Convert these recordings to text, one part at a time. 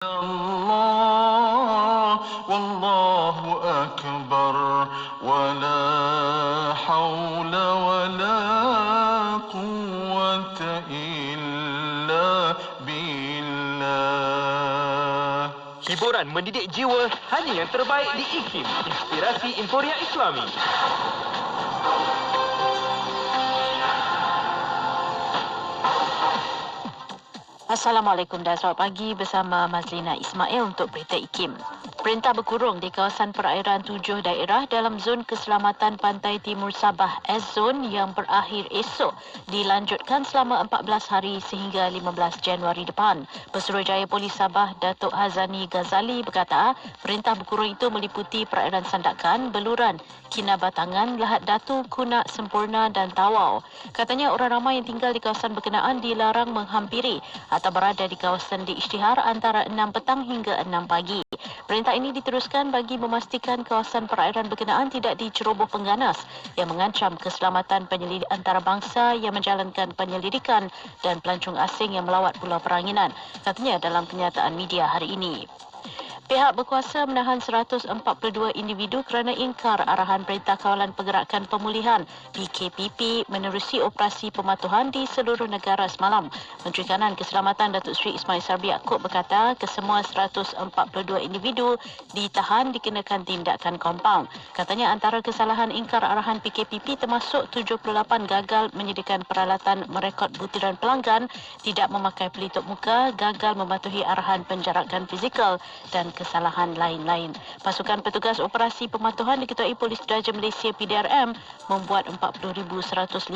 الله والله أكبر ولا حول ولا قوة إلا بالله. Hiburan mendidik jiwa hanya yang terbaik di IKIM, Inspirasi Inforia Islami. Assalamualaikum dan selamat pagi bersama Mazlina Ismail untuk Berita IKIM. Perintah berkurung di kawasan perairan 7 daerah dalam zon keselamatan pantai timur Sabah S-Zone yang berakhir esok dilanjutkan selama 14 hari sehingga 15 Januari depan. Pesuruhjaya Polis Sabah Datuk Hazani Ghazali berkata perintah berkurung itu meliputi perairan Sandakan, Beluran, Kinabatangan, Lahad Datu, Kunak, Sempurna dan Tawau. Katanya orang ramai yang tinggal di kawasan berkenaan dilarang menghampiri atau berada di kawasan diisytihar antara 6 petang hingga 6 pagi. Perintah ini diteruskan bagi memastikan kawasan perairan berkenaan tidak diceroboh pengganas yang mengancam keselamatan penyelidik antarabangsa yang menjalankan penyelidikan dan pelancong asing yang melawat Pulau Peranginan, katanya dalam kenyataan media hari ini. Pihak berkuasa menahan 142 individu kerana ingkar arahan Perintah Kawalan Pergerakan Pemulihan PKPP menerusi operasi pematuhan di seluruh negara semalam. Menteri Kanan Keselamatan Datuk Seri Ismail Sabri Yaakob berkata kesemua 142 individu ditahan dikenakan tindakan kompaun. Katanya antara kesalahan ingkar arahan PKPP termasuk 78 gagal menyediakan peralatan merekod butiran pelanggan, tidak memakai pelitup muka, gagal mematuhi arahan penjarakan fizikal dan kesalahan lain-lain. Pasukan petugas operasi pematuhan diketuai Polis Diraja Malaysia PDRM membuat 40,152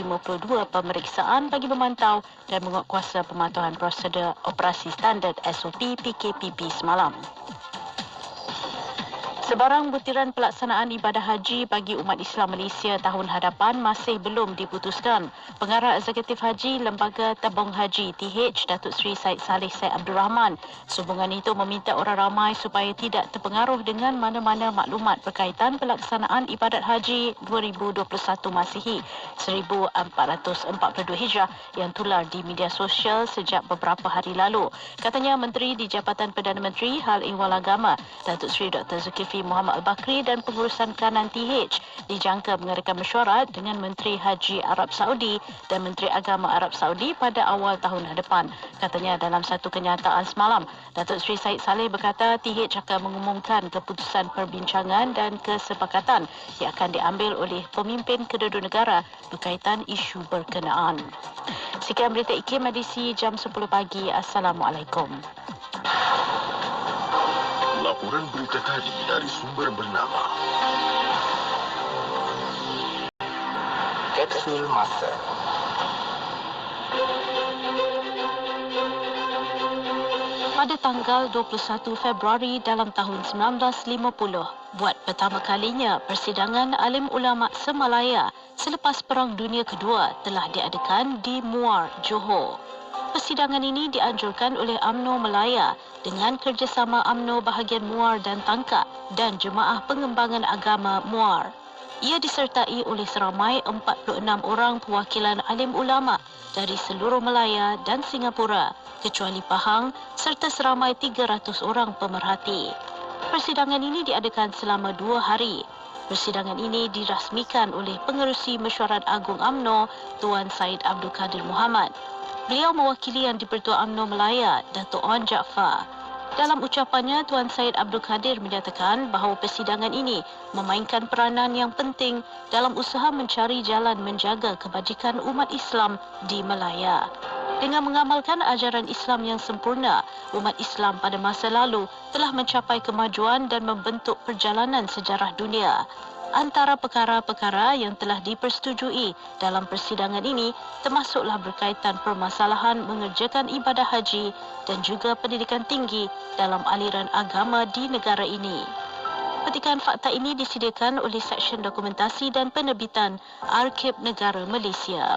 pemeriksaan bagi memantau dan menguatkuasa pematuhan prosedur operasi standard SOP PKPP semalam. Sebarang butiran pelaksanaan ibadah haji bagi umat Islam Malaysia tahun hadapan masih belum diputuskan. Pengarah Eksekutif Haji Lembaga Tabung Haji TH Datuk Seri Syed Saleh Syed Abdul Rahman sehubungan itu meminta orang ramai supaya tidak terpengaruh dengan mana-mana maklumat berkaitan pelaksanaan ibadat haji 2021 Masihi 1442 Hijrah yang tular di media sosial sejak beberapa hari lalu. Katanya Menteri di Jabatan Perdana Menteri Hal Ehwal Agama Datuk Seri Dr. Zulkifli Muhammad Al-Bakri dan pengurusan kanan TH dijangka mengadakan mesyuarat dengan Menteri Haji Arab Saudi dan Menteri Agama Arab Saudi pada awal tahun hadapan. Katanya dalam satu kenyataan semalam, Datuk Seri Syed Saleh berkata TH akan mengumumkan keputusan perbincangan dan kesepakatan yang akan diambil oleh pemimpin kedua-dua negara berkaitan isu berkenaan. Sekian berita IKIM edisi jam 10 pagi. Assalamualaikum. Laporan berita tadi dari sumber bernama Kapsul Masa. Pada tanggal 21 Februari dalam tahun 1950, buat pertama kalinya persidangan alim ulama semalaya selepas Perang Dunia Kedua telah diadakan di Muar, Johor. Persidangan ini dianjurkan oleh UMNO Melaya dengan kerjasama UMNO bahagian Muar dan Tangkak dan Jemaah Pengembangan Agama Muar. Ia disertai oleh seramai 46 orang perwakilan alim ulama dari seluruh Melaya dan Singapura, kecuali Pahang, serta seramai 300 orang pemerhati. Persidangan ini diadakan selama 2 hari. Persidangan ini dirasmikan oleh Pengerusi Mesyuarat Agung UMNO, Tuan Syed Abdul Kadir Muhammad. Beliau mewakili Yang di-Pertua UMNO Melaya, Datuk Wan Jaafar. Dalam ucapannya, Tuan Syed Abdul Kadir menyatakan bahawa persidangan ini memainkan peranan yang penting dalam usaha mencari jalan menjaga kebajikan umat Islam di Melaya. Dengan mengamalkan ajaran Islam yang sempurna, umat Islam pada masa lalu telah mencapai kemajuan dan membentuk perjalanan sejarah dunia. Antara perkara-perkara yang telah dipersetujui dalam persidangan ini termasuklah berkaitan permasalahan mengerjakan ibadah haji dan juga pendidikan tinggi dalam aliran agama di negara ini. Petikan fakta ini disediakan oleh Seksyen Dokumentasi dan Penerbitan Arkib Negara Malaysia.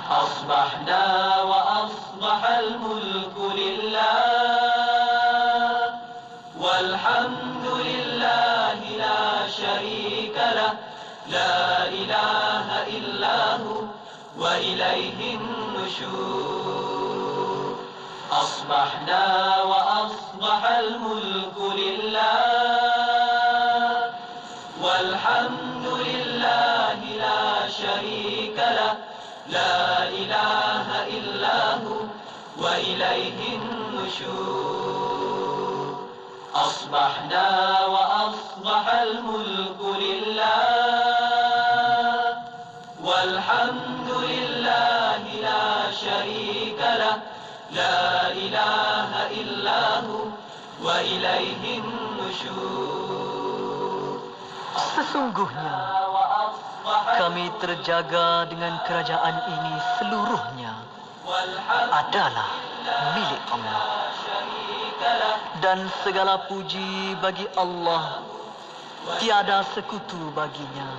أصبحنا وأصبح الملك لله والحمد لله لا شريك له لا إله إلا هو وإلى وإليه النشور أصبحنا وأصبح الملك لله والحمد لله لا شريك له لا إله إلا هو وإليه النشور أصبحنا وأصبح الملك لله والحمد لله لا شريك له لا إله إلا هو وإليه النشور Sesungguhnya kami terjaga dengan kerajaan ini seluruhnya adalah milik Allah. Dan segala puji bagi Allah, tiada sekutu baginya,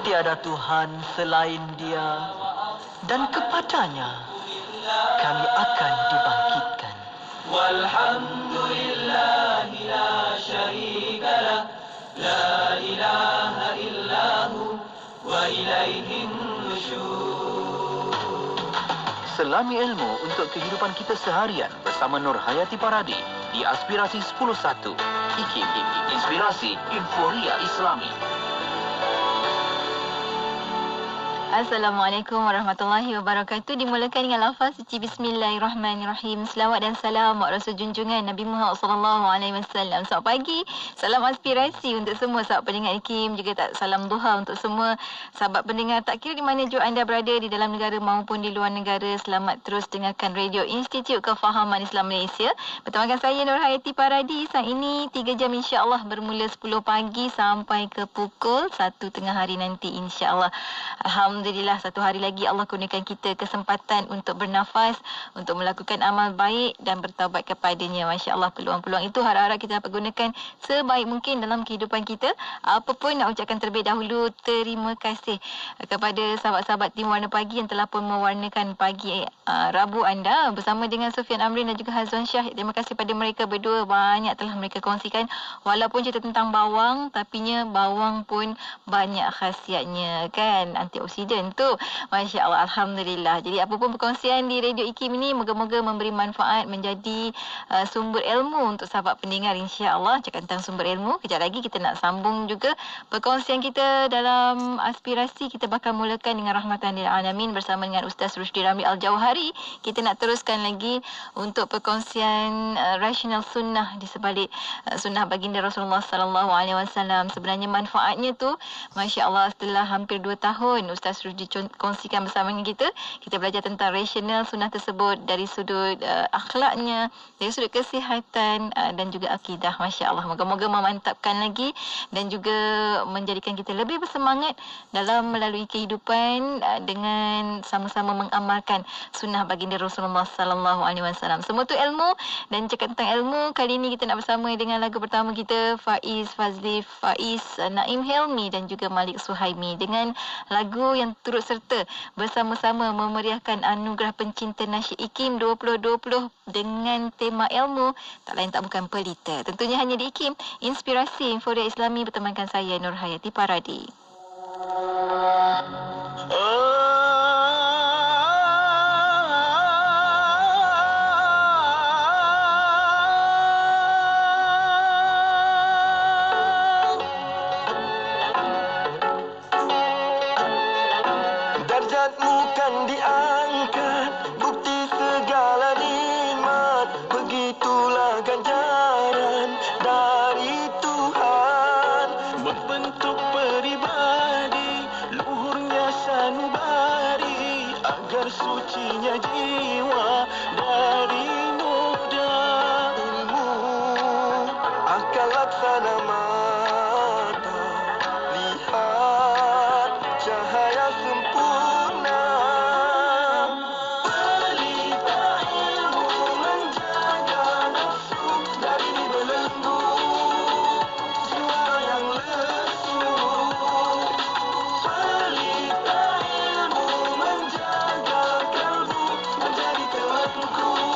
tiada Tuhan selain Dia, dan kepadanya kami akan dibangkitkan. Walhamdulillahi la syarika lah, la ilaha illahu wa ilaihin nusyur. Selami ilmu untuk kehidupan kita seharian bersama Nur Hayati Paradi di Aspirasi 101. IKIM, Inspirasi Inforia Islami. Assalamualaikum warahmatullahi wabarakatuh. Dimulakan dengan lafaz suci Bismillahirrahmanirrahim. Selawat dan salam mak Rasul junjungan Nabi Muhammad sallallahu alaihi wasallam. Selamat pagi. Salam aspirasi untuk semua sahabat pendengar IKIM, juga tak salam duha untuk semua sahabat pendengar tak kira di mana juga anda berada di dalam negara maupun di luar negara. Selamat terus dengarkan Radio Institut Kefahaman Islam Malaysia. Bersama saya Nur Hayati Paradi. Saat ini 3 jam insya-Allah bermula 10 pagi sampai ke pukul 1 tengah hari nanti insya-Allah. Alhamdulillah, satu hari lagi Allah kurniakan kita kesempatan untuk bernafas, untuk melakukan amal baik dan bertaubat kepadanya. Masya Allah, peluang-peluang itu harap-harap kita dapat gunakan sebaik mungkin dalam kehidupan kita. Apa pun nak ucapkan terlebih dahulu terima kasih kepada sahabat-sahabat tim Warna Pagi yang telah pun mewarnakan pagi Rabu anda bersama dengan Sufian Amrin dan juga Hazwan Syah. Terima kasih pada mereka berdua, banyak telah mereka kongsikan. Walaupun cerita tentang bawang, tapinya bawang pun banyak khasiatnya kan, antioksidan tu. Masya Allah, Alhamdulillah. Jadi apapun perkongsian di Radio IKIM ini, moga-moga memberi manfaat, menjadi sumber ilmu untuk sahabat pendengar insya-Allah. Cakap tentang sumber ilmu, kejap lagi kita nak sambung juga perkongsian kita dalam aspirasi. Kita bakal mulakan dengan rahmatan lil alamin bersama dengan Ustaz Rusdi Ramli Al-Jauhari. Kita nak teruskan lagi untuk perkongsian rasional sunnah di sebalik sunnah baginda Rasulullah sallallahu alaihi wasallam. Sebenarnya manfaatnya tu masya-Allah, setelah hampir 2 tahun Ustaz Rusdi kongsikan bersama dengan kita belajar tentang rasional sunnah tersebut dari sudut akhlaknya, dari sudut kesihatan dan juga akidah. Masya Allah, moga-moga memantapkan lagi dan juga menjadikan kita lebih bersemangat dalam melalui kehidupan dengan sama-sama mengamalkan sunnah baginda Rasulullah sallallahu alaihi wasallam. Semua tu ilmu, dan cakap tentang ilmu, kali ini kita nak bersama dengan lagu pertama kita, Faiz Fazli Faiz, Naim Helmi dan juga Malik Suhaimi, dengan lagu yang turut serta bersama-sama memeriahkan anugerah pencinta nasyid IKIM 2020 dengan tema ilmu, tak lain tak bukan pelita. Tentunya hanya di IKIM, Inspirasi Inforia Islami, bertemankan saya Nur Hayati Paradi. Darjatmu kan diangkat, bukti segala nikmat, begitulah ganjaran dari Tuhan. Membentuk peribadi, luhurnya sanubari, agar sucinya jiwa dari noda ilmu. Akal laksana mata, lihat cahaya sempurna. Pelita ilmu menjaga nafsu dari belenggu jiwa yang lesu. Pelita ilmu menjaga kalbu menjadi telakku.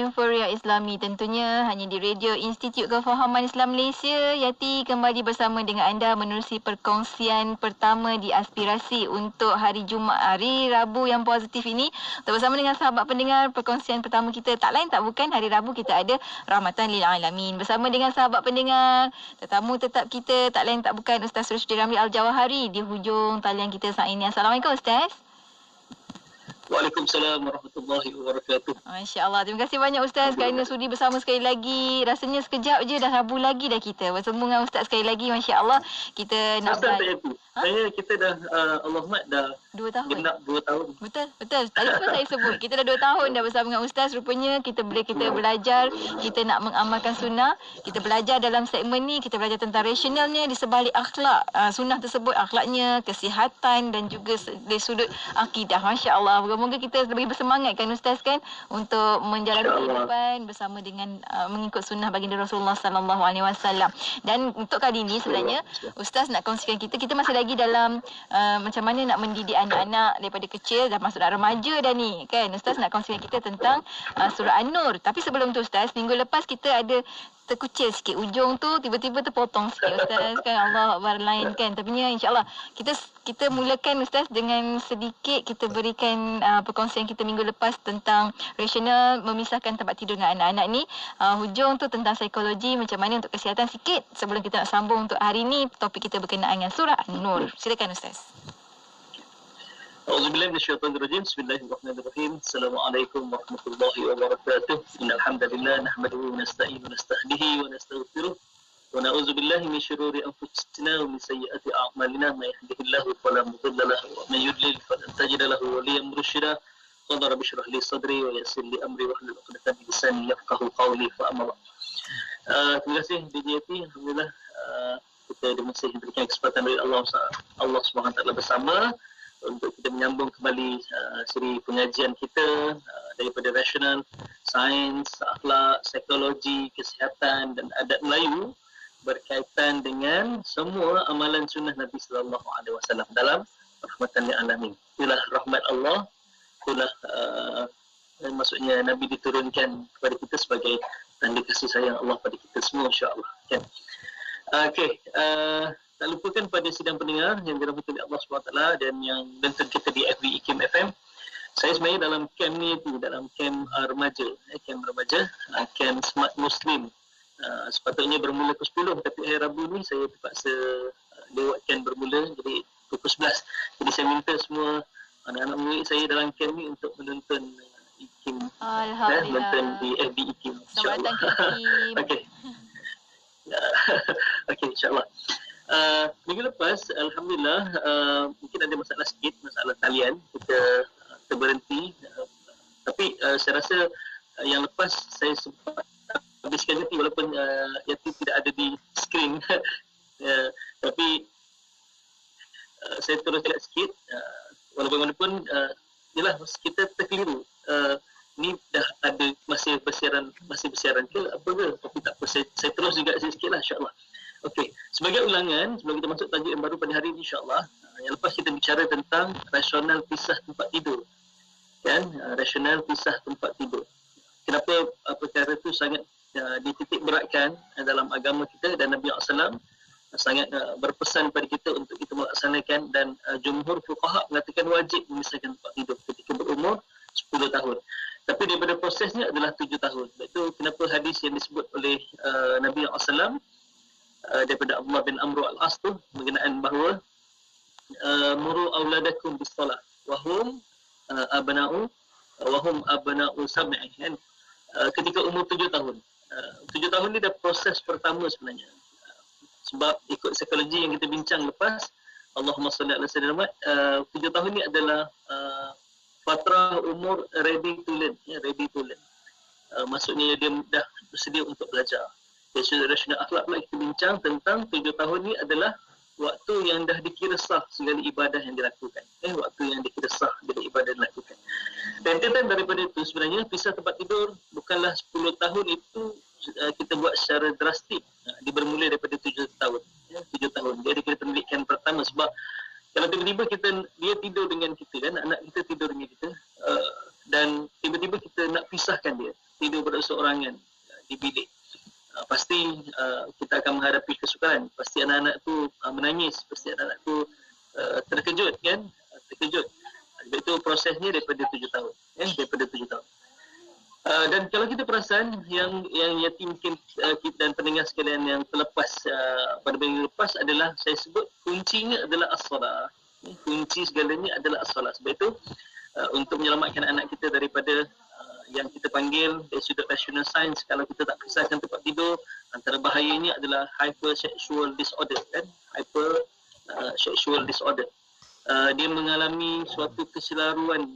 Inforia Islami, tentunya hanya di Radio Institut Kefahaman Islam Malaysia. Yati kembali bersama dengan anda menerusi perkongsian pertama di Aspirasi untuk hari Rabu yang positif ini. Untuk bersama dengan sahabat pendengar, perkongsian pertama kita tak lain tak bukan hari Rabu kita ada Rahmatan lil Alamin. Bersama dengan sahabat pendengar, tetamu tetap kita tak lain tak bukan Ustaz Rushdie Ramli Al-Jawahari di hujung talian kita saat ini. Assalamualaikum Ustaz. Waalaikumsalam warahmatullahi wabarakatuh. Masya-Allah. Terima kasih banyak Ustaz kerana sudi bersama sekali lagi. Rasanya sekejap je dah Rabu lagi dah kita. Bersama dengan Ustaz sekali lagi, masya-Allah. Kita nak kita dah Allahumma dah 2 tahun. Genap 2 tahun. Betul. Tadi pun saya sebut. Kita dah 2 tahun dah bersama dengan Ustaz. Rupanya kita belajar, kita nak mengamalkan sunnah. Kita belajar dalam segmen ni, kita belajar tentang rasionalnya di sebalik akhlak. Sunnah tersebut, akhlaknya, kesihatan dan juga dari sudut akidah. Masya-Allah. Moga-moga kita lebih bersemangat kan Ustaz kan untuk menjalani kehidupan bersama dengan mengikut sunnah baginda Rasulullah sallallahu alaihi wasallam. Dan untuk kali ini sebenarnya Ustaz nak kongsikan kita masih lagi dalam macam mana nak mendidik anak-anak daripada kecil dah masuk dah remaja dah ni kan. Ustaz nak kongsikan kita tentang surah An-Nur. Tapi sebelum tu Ustaz, minggu lepas kita ada terkucil sikit ujung tu, tiba-tiba terpotong sikit Ustaz kan. Allah Akbar lain kan. Tapi insya-Allah kita mulakan Ustaz dengan sedikit kita berikan perkongsian kita minggu lepas tentang rasional memisahkan tempat tidur dengan anak-anak ni. Hujung tu tentang psikologi macam mana untuk kesihatan sikit sebelum kita nak sambung untuk hari ni topik kita berkenaan dengan surah An-Nur. Silakan Ustaz. A'udzubillahi minasyaitonirrajim. Bismillahirrahmanirrahim. Assalamualaikum warahmatullahi wabarakatuh. Innal hamdalillah nahmaduhu wa nasta'inuhu wa nastahdihi wa nastaghfiruh wa na'udzu billahi min shururi anfusina wa min sayyiati a'malina may yahdihillahu fala mudilla lahu wa may yudlil falan tajida lahu waliyyan mursyida. Qala rabbi shrah li sadri wa yassir li amri wahlul 'uqdatam min lisani yafqahu qawli fa amma. Terima kasih DJT. Alhamdulillah kita masih diberikan kesempatan oleh Allah Subhanahu wa taala bersama untuk kita menyambung kembali siri pengajian kita daripada rasional, sains, akhlak, psikologi, kesihatan dan adat Melayu berkaitan dengan semua amalan sunnah Nabi sallallahu alaihi wasallam dalam rahmatan lil alamin. Itulah rahmat Allah, itulah maksudnya Nabi diturunkan kepada kita sebagai tanda kasih sayang Allah pada kita semua, insya-Allah kan. Okey, tak lupakan pada sidang pendengar yang dirahmati oleh Allah SWT dan yang menonton kita di FB IKIM FM. Saya sebenarnya dalam camp ni tu, dalam camp remaja, camp Smart Muslim. Sepatutnya bermula pukul 10 tapi hari Rabu ni saya terpaksa lewatkan bermula jadi pukul 11. Jadi saya minta semua anak-anak murid saya dalam camp ni untuk menonton IKIM. Alhamdulillah. Menonton di FB IKIM. Selamat datang ke IKIM. Okey. Okey, insya-Allah. Minggu lepas, Alhamdulillah, mungkin ada masalah sikit, masalah talian, kita terberhenti. Tapi saya rasa yang lepas saya sempat habiskan Yati walaupun Yati tidak ada di skrin. Tapi saya terus lihat sikit, walaupun yelah kita terkeliru. Ni dah ada masih bersiaran ke apa ke? Tapi tak apa, saya terus juga sikit lah insya-Allah. Okey, sebagai ulangan sebelum kita masuk tajuk yang baru pada hari ini insya-Allah, yang lepas kita bicara tentang rasional pisah tempat tidur. Kan? Rasional pisah tempat tidur. Kenapa perkara itu sangat dititik beratkan dalam agama kita dan Nabi SAW sangat berpesan kepada kita untuk kita melaksanakan dan jumhur fuqaha mengatakan wajib memisahkan tempat tidur ketika berumur 10 tahun. Tapi daripada prosesnya adalah 7 tahun. Itu kenapa hadis yang disebut oleh Nabi SAW daripada Abdullah bin Amr al-As tu mengenaan bahawa muru auladakum bis-salah wa hum abna'u sab'i kan, ketika umur 7 tahun. 7 tahun ni dah proses pertama sebenarnya. Sebab ikut psikologi yang kita bincang lepas, Allahumma salli ala sayyidina Muhammad, 7 tahun ni adalah fatrah umur ready to learn. Maksudnya dia dah bersedia untuk belajar. Dari rasional akhlak pula kita bincang tentang 7 tahun ni adalah waktu yang dah dikira sah segala ibadah yang dilakukan. Waktu yang dikira sah segala ibadah yang dilakukan. Rentetan daripada itu sebenarnya pisah tempat tidur bukanlah 10 tahun itu kita buat secara drastik. Dia bermula daripada 7 tahun. 7 tahun. Jadi kita pendidikan pertama sebab kalau tiba-tiba dia tidur dengan kita kan, anak kita tidur dengan kita dan tiba-tiba kita nak pisahkan dia. Tidur pada pasti kita akan menghadapi kesukaran. Pasti anak-anak tu menangis, pasti anak-anak tu terkejut kan, terkejut. Sebab itu prosesnya daripada 7 tahun, daripada 7 tahun. Dan kalau kita perasan yang yatim mungkin kita dan pendengar sekalian yang terlepas pada minggu lepas adalah saya sebut kuncinya adalah as-salah. Kunci segalanya adalah as-salah. Sebab itu untuk menyelamatkan anak kita daripada yang kita panggil dari sudut rational science, kalau kita tak pisahkan tempat tidur, antara bahayanya adalah hypersexual disorder kan, hypersexual disorder. Dia mengalami suatu keselaruan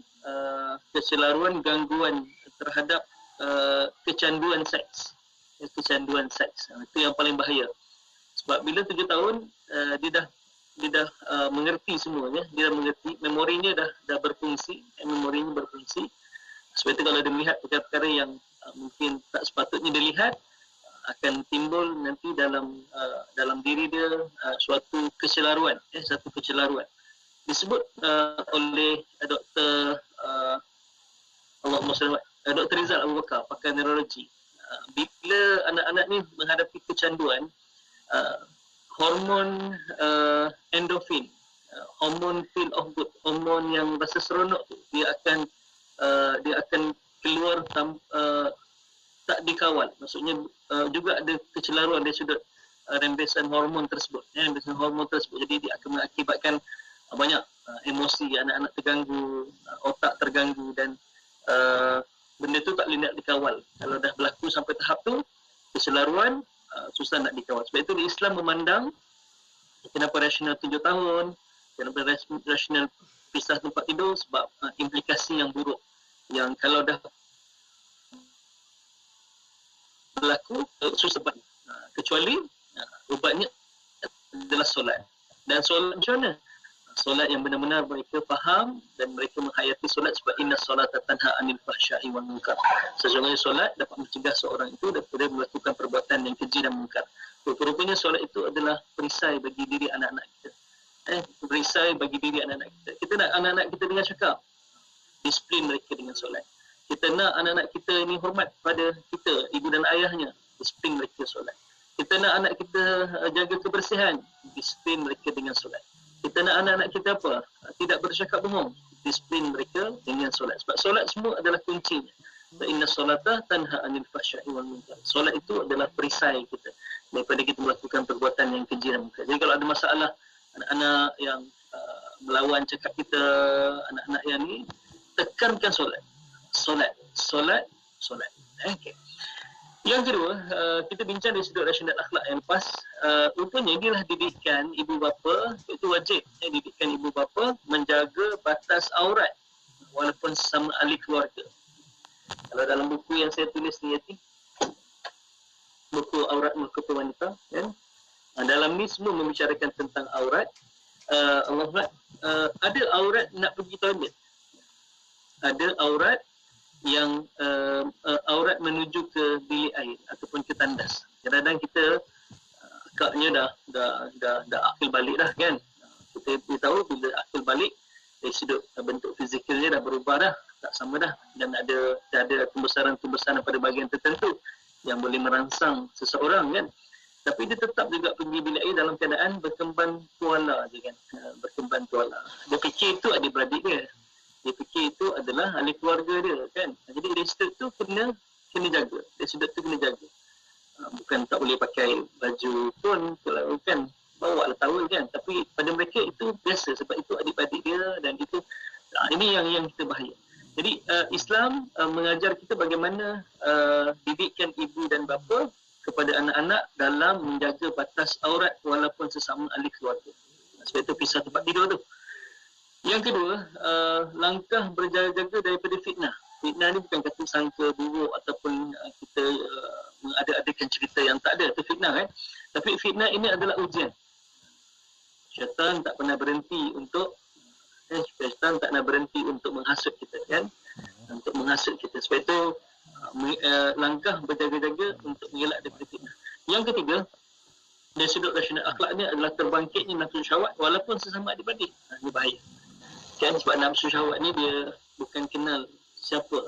gangguan terhadap kecanduan seks. Kecanduan seks. Itu yang paling bahaya. Sebab bila 7 tahun dia dah mengerti semuanya, dia dah mengerti, memorinya dah berfungsi, memorinya berfungsi. Sebab itu kalau dia melihat perkara-perkara yang mungkin tak sepatutnya dia lihat, akan timbul nanti dalam diri dia suatu kecelaruan, satu kecelaruan. Disebut oleh Dr. Dr. Rizal Abu Bakar, pakar neurologi. Bila anak-anak ni menghadapi kecanduan, hormon endorfin, hormon feel of good, hormon yang rasa seronok tu, dia akan keluar tak dikawal. Maksudnya juga ada kecelaruan dari sudut rembesan hormon tersebut. Rembesan hormon tersebut. Jadi dia akan mengakibatkan banyak emosi, anak-anak terganggu, otak terganggu dan benda tu tak boleh nak dikawal. Kalau dah berlaku sampai tahap tu, kecelaruan susah nak dikawal. Sebab itu di Islam memandang kenapa rasional 7 tahun, kenapa rasional pisah tempat tidur, sebab implikasi yang buruk yang kalau dah berlaku susah balik. Kecuali ubatnya adalah solat. Dan solat macam mana? Solat yang benar-benar mereka faham dan mereka menghayati solat, sebab inna solata tanha anil fahsya'i wal munkar. Sesungguhnya solat dapat mencegah seorang itu daripada melakukan perbuatan yang keji dan munkar. Rupanya solat itu adalah perisai bagi diri anak-anak kita. Perisai bagi diri anak-anak kita. Kita nak anak-anak kita dengan cakap, disiplin mereka dengan solat. Kita nak anak-anak kita ini hormat pada kita, ibu dan ayahnya, disiplin mereka solat. Kita nak anak kita jaga kebersihan, disiplin mereka dengan solat. Kita nak anak-anak kita apa? Tidak bercakap bohong, disiplin mereka dengan solat. Sebab solat semua adalah kuncinya. Inna solata tanha anil fahsya'i wal munkar. Solat itu adalah perisai kita daripada kita melakukan perbuatan yang keji dan munkar. Jadi kalau ada masalah anak-anak yang melawan cakap kita, anak-anak yang ni, tekankan solat. Solat. Okay. Yang kedua, kita bincang dari sudut rasional akhlak yang lepas. Rupanya inilah didikan ibu bapa, itu wajib. Didikan ibu bapa menjaga batas aurat walaupun sesama ahli keluarga. Kalau dalam buku yang saya tulis ni, buku aurat muka wanita, kan? Dalam ni semua membicarakan tentang aurat. Ada aurat nak pergi toilet. Ada aurat yang aurat menuju ke bilik air ataupun ke tandas. Kadang-kadang kita agaknya dah akil balik dah kan. Kita tahu bila akil balik dari sudut bentuk fizikalnya dah berubah dah, tak sama dah, dan ada pembesaran-pembesaran pada bahagian tertentu yang boleh merangsang seseorang kan. Tapi dia tetap juga pergi bilik air dalam keadaan berkembang tuala je kan. Berkembang tuala. Dia fikir itu adik-beradik dia. Dia fikir itu adalah ahli keluarga dia kan. Jadi dari sudut tu kena jaga. Dari sudut tu kena jaga. Bukan tak boleh pakai baju pun kalau kan bawa lah towel kan. Tapi pada mereka itu biasa sebab itu adik-adik dia dan itu ini yang kita bahaya. Jadi Islam mengajar kita bagaimana didikkan ibu dan bapa kepada anak-anak dalam menjaga batas aurat walaupun sesama ahli keluarga. Sebab itu pisah tempat tidur tu. Yang kedua, langkah berjaga-jaga daripada fitnah. Fitnah ni bukan kata sangka buruk ataupun kita mengada-adakan cerita yang tak ada. Itu fitnah kan. Tapi fitnah ini adalah ujian. Syaitan tak pernah berhenti untuk menghasut kita kan. Untuk menghasut kita. Sebab itu langkah berjaga-jaga untuk mengelak daripada fitnah. Yang ketiga, dari sudut rasional akhlaknya adalah terbangkitnya nafsu syahwat walaupun sesama adik-beradik. Ini bahaya. Kan sebab nafsu syahwat ni dia bukan kenal siapa.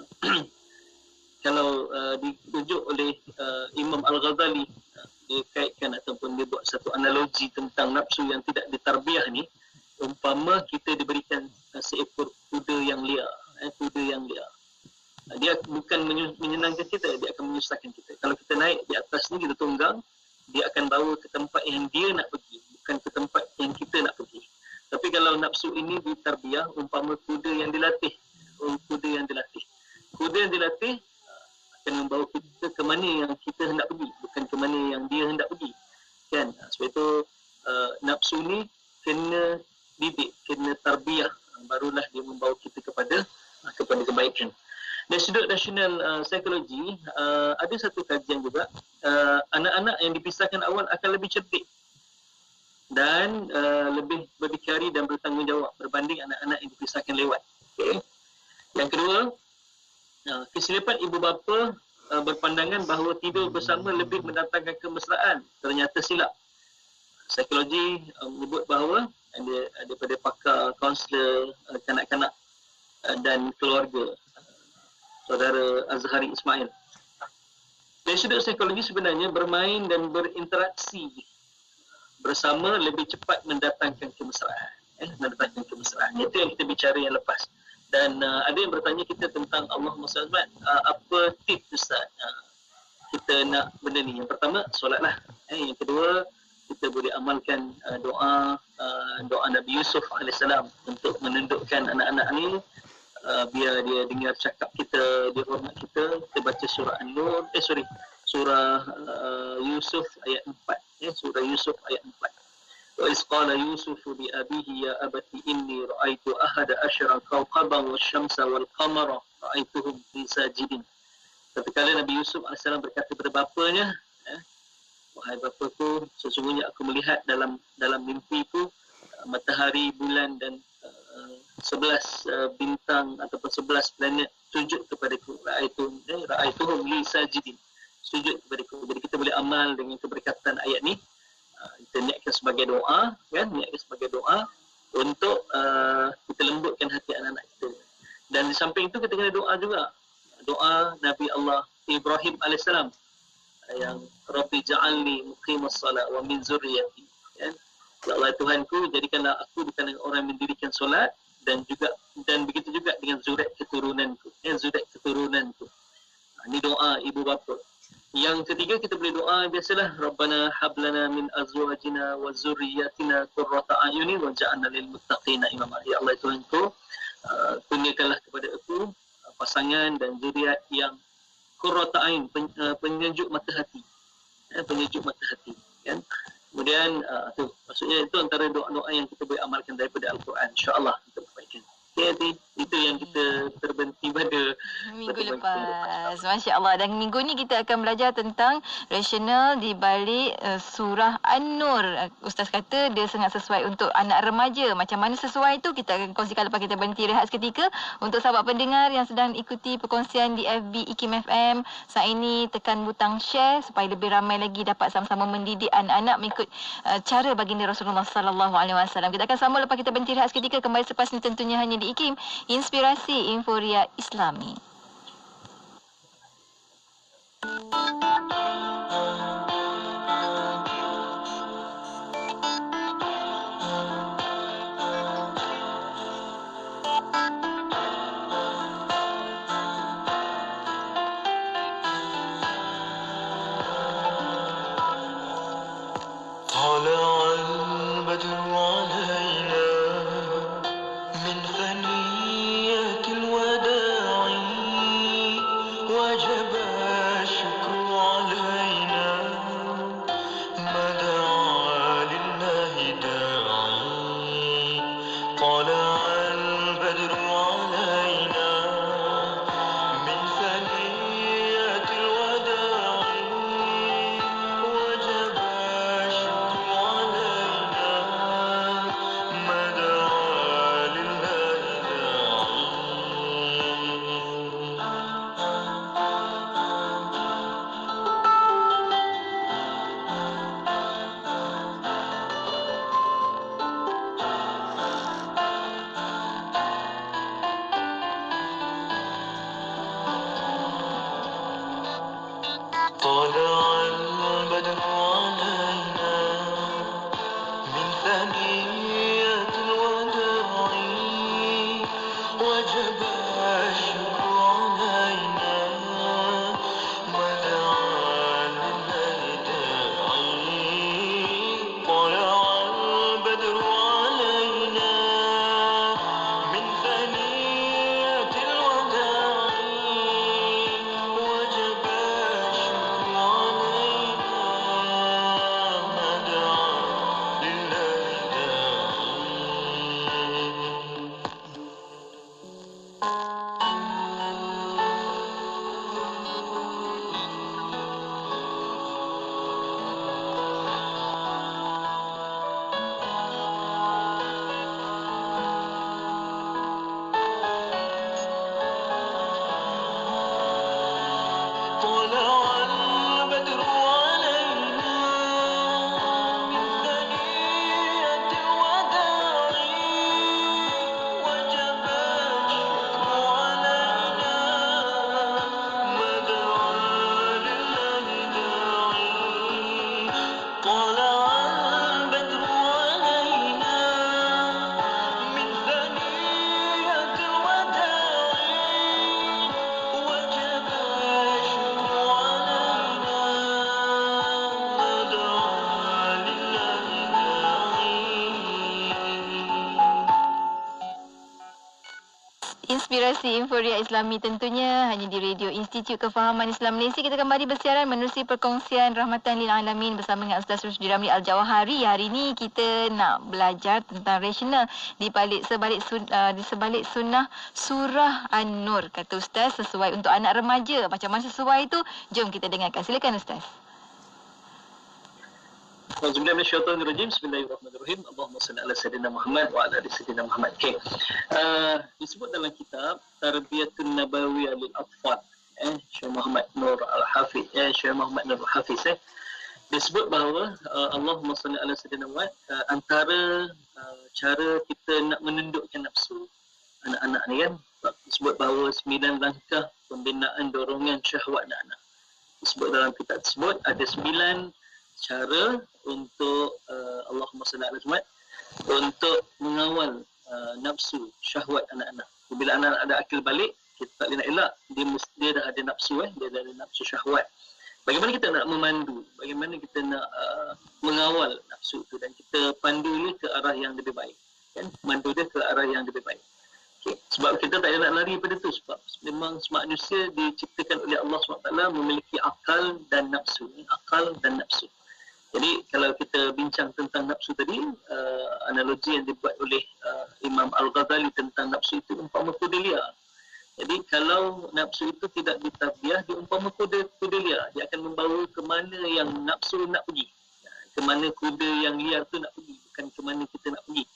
kalau ditunjuk oleh Imam Al-Ghazali, dia kaitkan ataupun dia buat satu analogi tentang nafsu yang tidak ditarbiah ni, umpama kita diberikan seekor kuda yang liar, kuda yang liar. Dia bukan menyenangkan kita, dia akan menyusahkan kita. Kalau kita naik di atas ni, kita tunggang, dia akan bawa ke tempat yang dia nak pergi, bukan ke tempat yang kita nak pergi. Tapi kalau nafsu ini ditarbiah, umpama kuda yang dilatih, kuda yang dilatih akan membawa kita ke mana yang kita hendak pergi, bukan ke mana yang dia hendak pergi, kan? Sebab itu nafsu ni kena didik, kena tarbiah, barulah dia membawa kita kepada kebaikan. Dari sudut rasional psikologi, ada satu kajian juga, anak-anak yang dipisahkan awal akan lebih cerdik dan lebih berdikari dan bertanggungjawab berbanding anak-anak yang dipisahkan lewat. Okay. Yang kedua, kesilapan ibu bapa berpandangan bahawa tidur bersama lebih mendatangkan kemesraan ternyata silap. Psikologi menyebut bahawa daripada pakar kaunselor kanak-kanak dan keluarga, saudara Azhari Ismail. Dari sudut psikologi sebenarnya bermain dan berinteraksi bersama lebih cepat mendatangkan kemesraan. Itu yang kita bicara yang lepas. Dan ada yang bertanya kita tentang Allahumma salli ala Muhammad, apa tips Ustaz kita nak benda ni? Yang pertama, solatlah. Yang kedua, kita boleh amalkan doa Nabi Yusuf AS untuk menundukkan anak-anak ni, biar dia dengar cakap kita, dia hormat kita. Kita baca surah An-Nur, surah Yusuf ayat 4. Surah Yusuf ayat 4. Wa iz qala Yusufu bi abihi ya abati inni ra'aitu ahada asyara kawkaban wasyamsa wal qamara ra'aituhum li sajidin. Ketika Nabi Yusuf AS berkata kepada bapanya, wahai bapaku, sesungguhnya aku melihat dalam mimpiku matahari, bulan dan 11 bintang ataupun 11 planet sujud kepadaku. Ra'aituhum li sajidin, sujud kepadaku. Jadi kita boleh amal dengan keberkatan ayat ni. Kita niatkan sebagai doa, kan? Niatkan sebagai doa untuk kita lembutkan hati anak-anak kita. Dan di samping itu kita kena doa juga. Doa Nabi Allah Ibrahim AS yang Rabbi ja'alni muqimas salat wa min zurriyati. Ya Allah Tuhanku, jadikanlah aku di kalangan orang yang mendirikan solat dan begitu juga dengan zuriat keturunanku. Zuriat keturunanku. Ini doa ibu bapa. Yang ketiga, kita boleh doa biasalah, Rabbana hablana min azwajina wa zurriyatina qurrata a'yunin waj'alna lil muttaqina imama. Ya Allah Tuhanku, kurniakanlah kepada aku pasangan dan zuriat yang qurrata a'yun, penyejuk mata hati. Penyejuk mata hati, kan? Kemudian maksudnya itu antara doa-doa yang kita boleh amalkan daripada Al-Quran, insya-Allah untuk kebaikan. Okay, itu yang kita terbenti pada minggu lepas. Masya-Allah. Dan minggu ni kita akan belajar tentang rasional di balik surah An-Nur. Ustaz kata dia sangat sesuai untuk anak remaja. Macam mana sesuai tu kita akan kongsikan lepas kita berhenti rehat seketika. Untuk sahabat pendengar yang sedang ikuti perkongsian di FB IKIM FM, saat ini tekan butang share supaya lebih ramai lagi dapat sama-sama mendidik anak-anak mengikut cara baginda Rasulullah sallallahu alaihi wasallam. Kita akan sambung lepas kita berhenti rehat seketika, kembali selepas ini tentunya hanya di IKIM, Inspirasi Inforia Islami. وجب الشكر على Inspirasi Inforia Islami tentunya hanya di Radio Institut Kefahaman Islam Malaysia. Kita kembali bersiaran menerusi perkongsian Rahmatan lil Alamin bersama dengan Ustaz Rusdi Ramli Al-Jawahari. Hari ini kita nak belajar tentang rasional di sebalik sunnah surah An-Nur. Kata Ustaz, sesuai untuk anak remaja. Macam mana sesuai itu? Jom kita dengarkan. Silakan Ustaz. Auzubillahi minasyaitonirrajim. Bismillahirrahmanirrahim. Allahumma salli ala sayyidina Muhammad wa ala ali sayyidina Muhammad. Okey. Disebut dalam kitab Tarbiyatun Nabawiyah lil Atfal. Syekh Muhammad Nur Al-Hafiz, Syekh Muhammad Nur Al-Hafiz disebut bahawa Allahumma salli ala sayyidina Muhammad, antara cara kita nak menundukkan nafsu anak-anak ni kan, disebut bahawa 9 langkah pembinaan dorongan syahwat anak-anak. Disebut dalam kitab tersebut ada 9 cara untuk Allahumma salli ala Muhammad untuk mengawal nafsu syahwat anak-anak. Bila anak ada akil balik, kita tak boleh nak elak, dia dah ada nafsu, dia dah ada nafsu syahwat. Bagaimana kita nak memandu, bagaimana kita nak mengawal nafsu itu, dan kita pandu dia ke arah yang lebih baik, kan? Mandu dia ke arah yang lebih baik. Okay. Sebab kita tak nak lari pada itu, sebab memang manusia diciptakan oleh Allah SWT memiliki akal dan nafsu. Akal dan nafsu. Jadi kalau kita bincang tentang nafsu tadi, analogi yang dibuat oleh Imam Al-Ghazali tentang nafsu itu umpama kuda liar. Jadi kalau nafsu itu tidak ditarbiyah, dia umpama kuda liar. Dia akan membawa ke mana yang nafsu nak pergi. Ke mana kuda yang liar tu nak pergi, bukan ke mana kita nak pergi.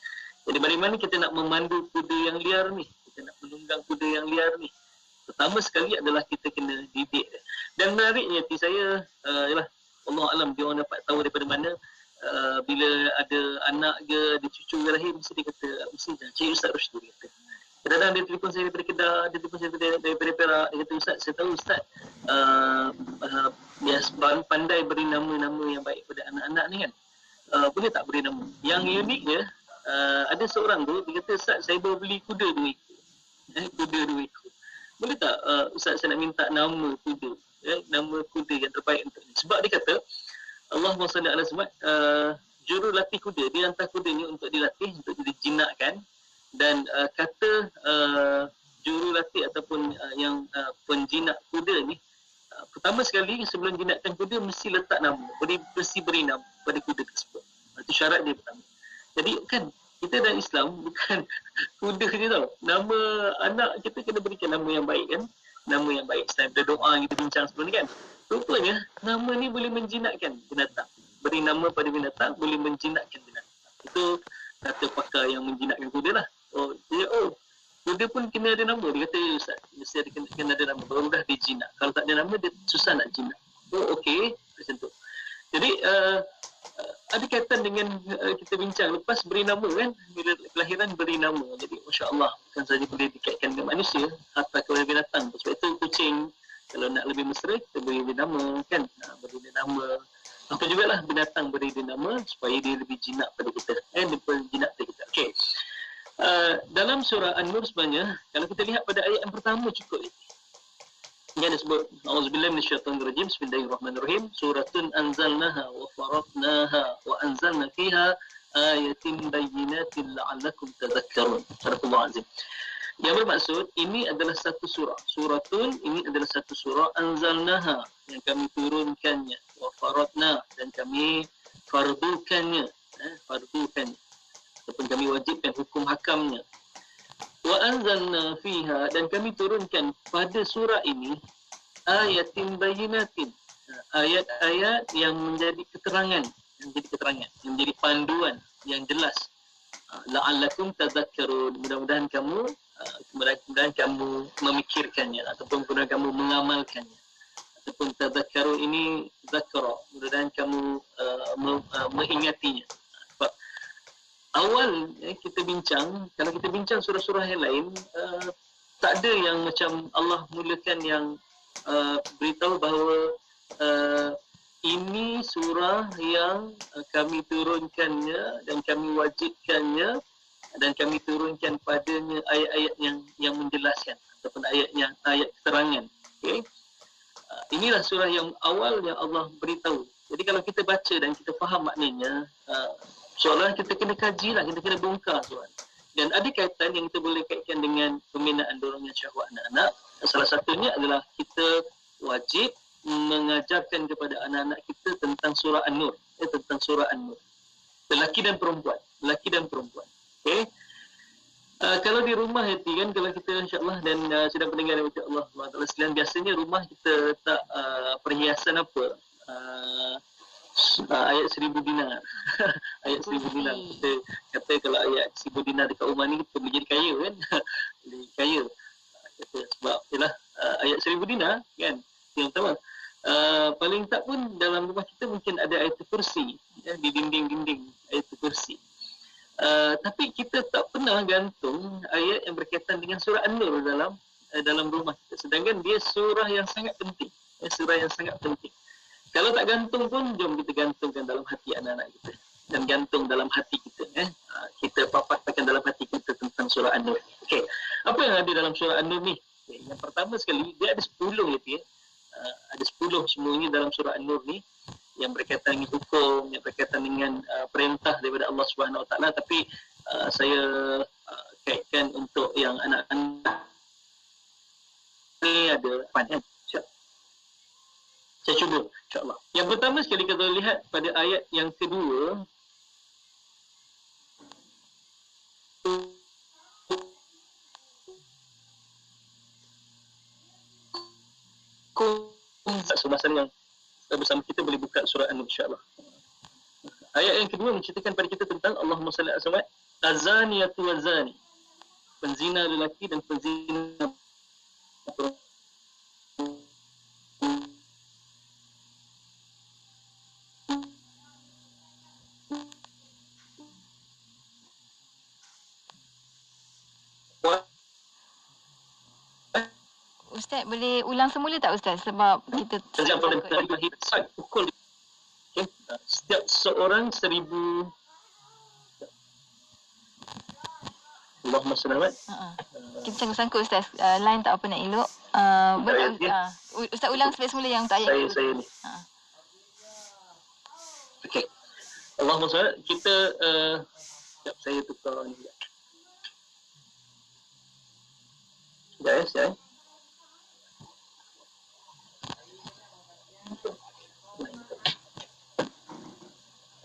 Jadi bagaimana kita nak memandu kuda yang liar ni, kita nak menunggang kuda yang liar ni. Pertama sekali adalah kita kena didik. Dan menariknya saya ialah Allah Alam, dia orang dapat tahu daripada mana bila ada anak ke, ada cucu ke lahir, mesti dia kata, mesti Cik Ustaz Rusdi dia kata. Kadang-kadang dia telefon saya daripada Kedah, dia telefon saya daripada Perak, dia kata, Ustaz, saya tahu Ustaz dia pandai beri nama-nama yang baik pada anak-anak ni kan. Boleh tak beri nama? Yang uniknya, ada seorang tu, dia kata, Ustaz, saya baru beli kuda 2 ekor. Kuda 2 ekor. Boleh tak Ustaz, saya nak minta nama kuda? Nama kuda yang terbaik untuk ini. Sebab dia kata Allahumma salli ala Muhammad, juru latih kuda, dia hantar kuda ni untuk dilatih, untuk dijinakkan. Dan kata juru latih ataupun yang penjinak kuda ni, pertama sekali sebelum jinakkan kuda mesti letak nama, mesti beri nama pada kuda tersebut. Itu syarat dia pertama. Jadi kan kita dalam Islam bukan kuda je tau, nama anak kita kena berikan nama yang baik kan. Nama yang baik. Selain daripada doa kita bincang sebelum ni kan. Rupanya nama ni boleh menjinakkan binatang. Beri nama pada binatang boleh menjinakkan binatang. Itu kata pakar yang menjinakkan kuda lah. Kuda pun kena ada nama. Dia kata, Ustaz, mesti ada kena ada nama. Baru dah dia jinak. Kalau tak ada nama, dia susah nak jinak. Okey. Macam tu. Jadi ada kaitan dengan kita bincang lepas beri nama kan, bila kelahiran beri nama. Jadi Masya Allah, bukan saja boleh dikaitkan dengan manusia, hatta kepada binatang. Sebab itu kucing, kalau nak lebih mesra, kita beri dia nama kan, beri dia nama. Apa jugalah binatang beri dia nama supaya dia lebih jinak pada kita, dia jinak pada kita. Okey. Dalam surah An-Nur sebenarnya, kalau kita lihat pada ayat yang pertama cukup yang disebut Auzubillahi minasyaitonirrajim. Bismillahirrahmanirrahim. Suratun anzalnaha wa faradnaha wa anzalna fiha ayatin bayyinatin la'allakum tadhakkarun. Surah Azim. Yang bermaksud ini adalah satu surah. Suratun ini adalah satu surah anzalnaha yang kami turunkannya, wa faradna dan kami fardukannya, fardukannya ataupun kami wajibkan hukum hakamnya. Wa anzalna fiha dan kami turunkan pada surah ini ayatin bayyinatin, ayat-ayat yang menjadi keterangan, yang menjadi panduan yang jelas. La'allakum tadhakkarun, mudah-mudahan kamu memikirkannya ataupun mudah-mudahan kamu mengamalkannya. Ataupun tadhakkarun ini zakara, mudah-mudahan kamu mengingatinya. Awal kita bincang, kalau kita bincang surah-surah yang lain, tak ada yang macam Allah mulakan yang beritahu bahawa ini surah yang kami turunkannya dan kami wajibkannya dan kami turunkan padanya ayat-ayat yang menjelaskan ataupun ayat keterangan. Okay? Inilah surah yang awal yang Allah beritahu. Jadi kalau kita baca dan kita faham maknanya, soalan kita kena kaji lah, kita kena bongkar soalan. Dan ada kaitan yang kita boleh kaitkan dengan pembinaan dorongan syahwat anak-anak. Salah satunya adalah kita wajib mengajarkan kepada anak-anak kita tentang surah An-Nur. Tentang surah An-Nur. Lelaki dan perempuan. Okey. Kalau di rumah kan, kalau kita insya-Allah dan sedang pendengar insya-Allah sekalian, biasanya rumah kita letak perhiasan apa? Ayat 1000 dinar. Ayat 1000 dinar. Kita kata kalau ayat 1000 dinar dekat rumah ni kita boleh jadi kaya kan. Jadi kaya. Kata sebab ialah ayat 1000 dinar kan. Yang pertama. Paling tak pun dalam rumah kita mungkin ada ayat kursi ya, di dinding-dinding ayat kursi. Tapi kita tak pernah gantung ayat yang berkaitan dengan surah An-Nur dalam rumah kita. Sedangkan dia surah yang sangat penting. Surah yang sangat penting. Kalau tak gantung pun, jom kita gantungkan dalam hati anak-anak kita. Dan gantung dalam hati kita. Kita papatkan dalam hati kita tentang surah An-Nur. Okey. Apa yang ada dalam surah An-Nur ni? Okay. Yang pertama sekali, dia ada 10 ya. Ada 10 semuanya dalam surah An-Nur ni. Yang berkaitan dengan hukum, yang berkaitan dengan perintah daripada Allah Subhanahu Wa Taala. Tapi saya kaitkan untuk yang anak-anak ni ada panjang. Saya cuba, insya-Allah. Yang pertama sekali kita lihat pada ayat yang kedua. Semasa yang bersama kita boleh buka surah An-Nur insya-Allah. Ayat yang kedua menceritakan pada kita tentang Allahumma salli ala Muhammad, azaniyatu wazani. Penzina lelaki dan penzina perempuan. Ustaz boleh ulang semula tak Ustaz? Sebab kita pukul setiap seorang 1000. Allahumma salli ala. Kita sangkut Ustaz, line tak apa nak elok. Boleh Ustaz ulang semula yang untuk ayat saya ni. Okey. Allahumma salli, kita saya tukar ni. Sekejap.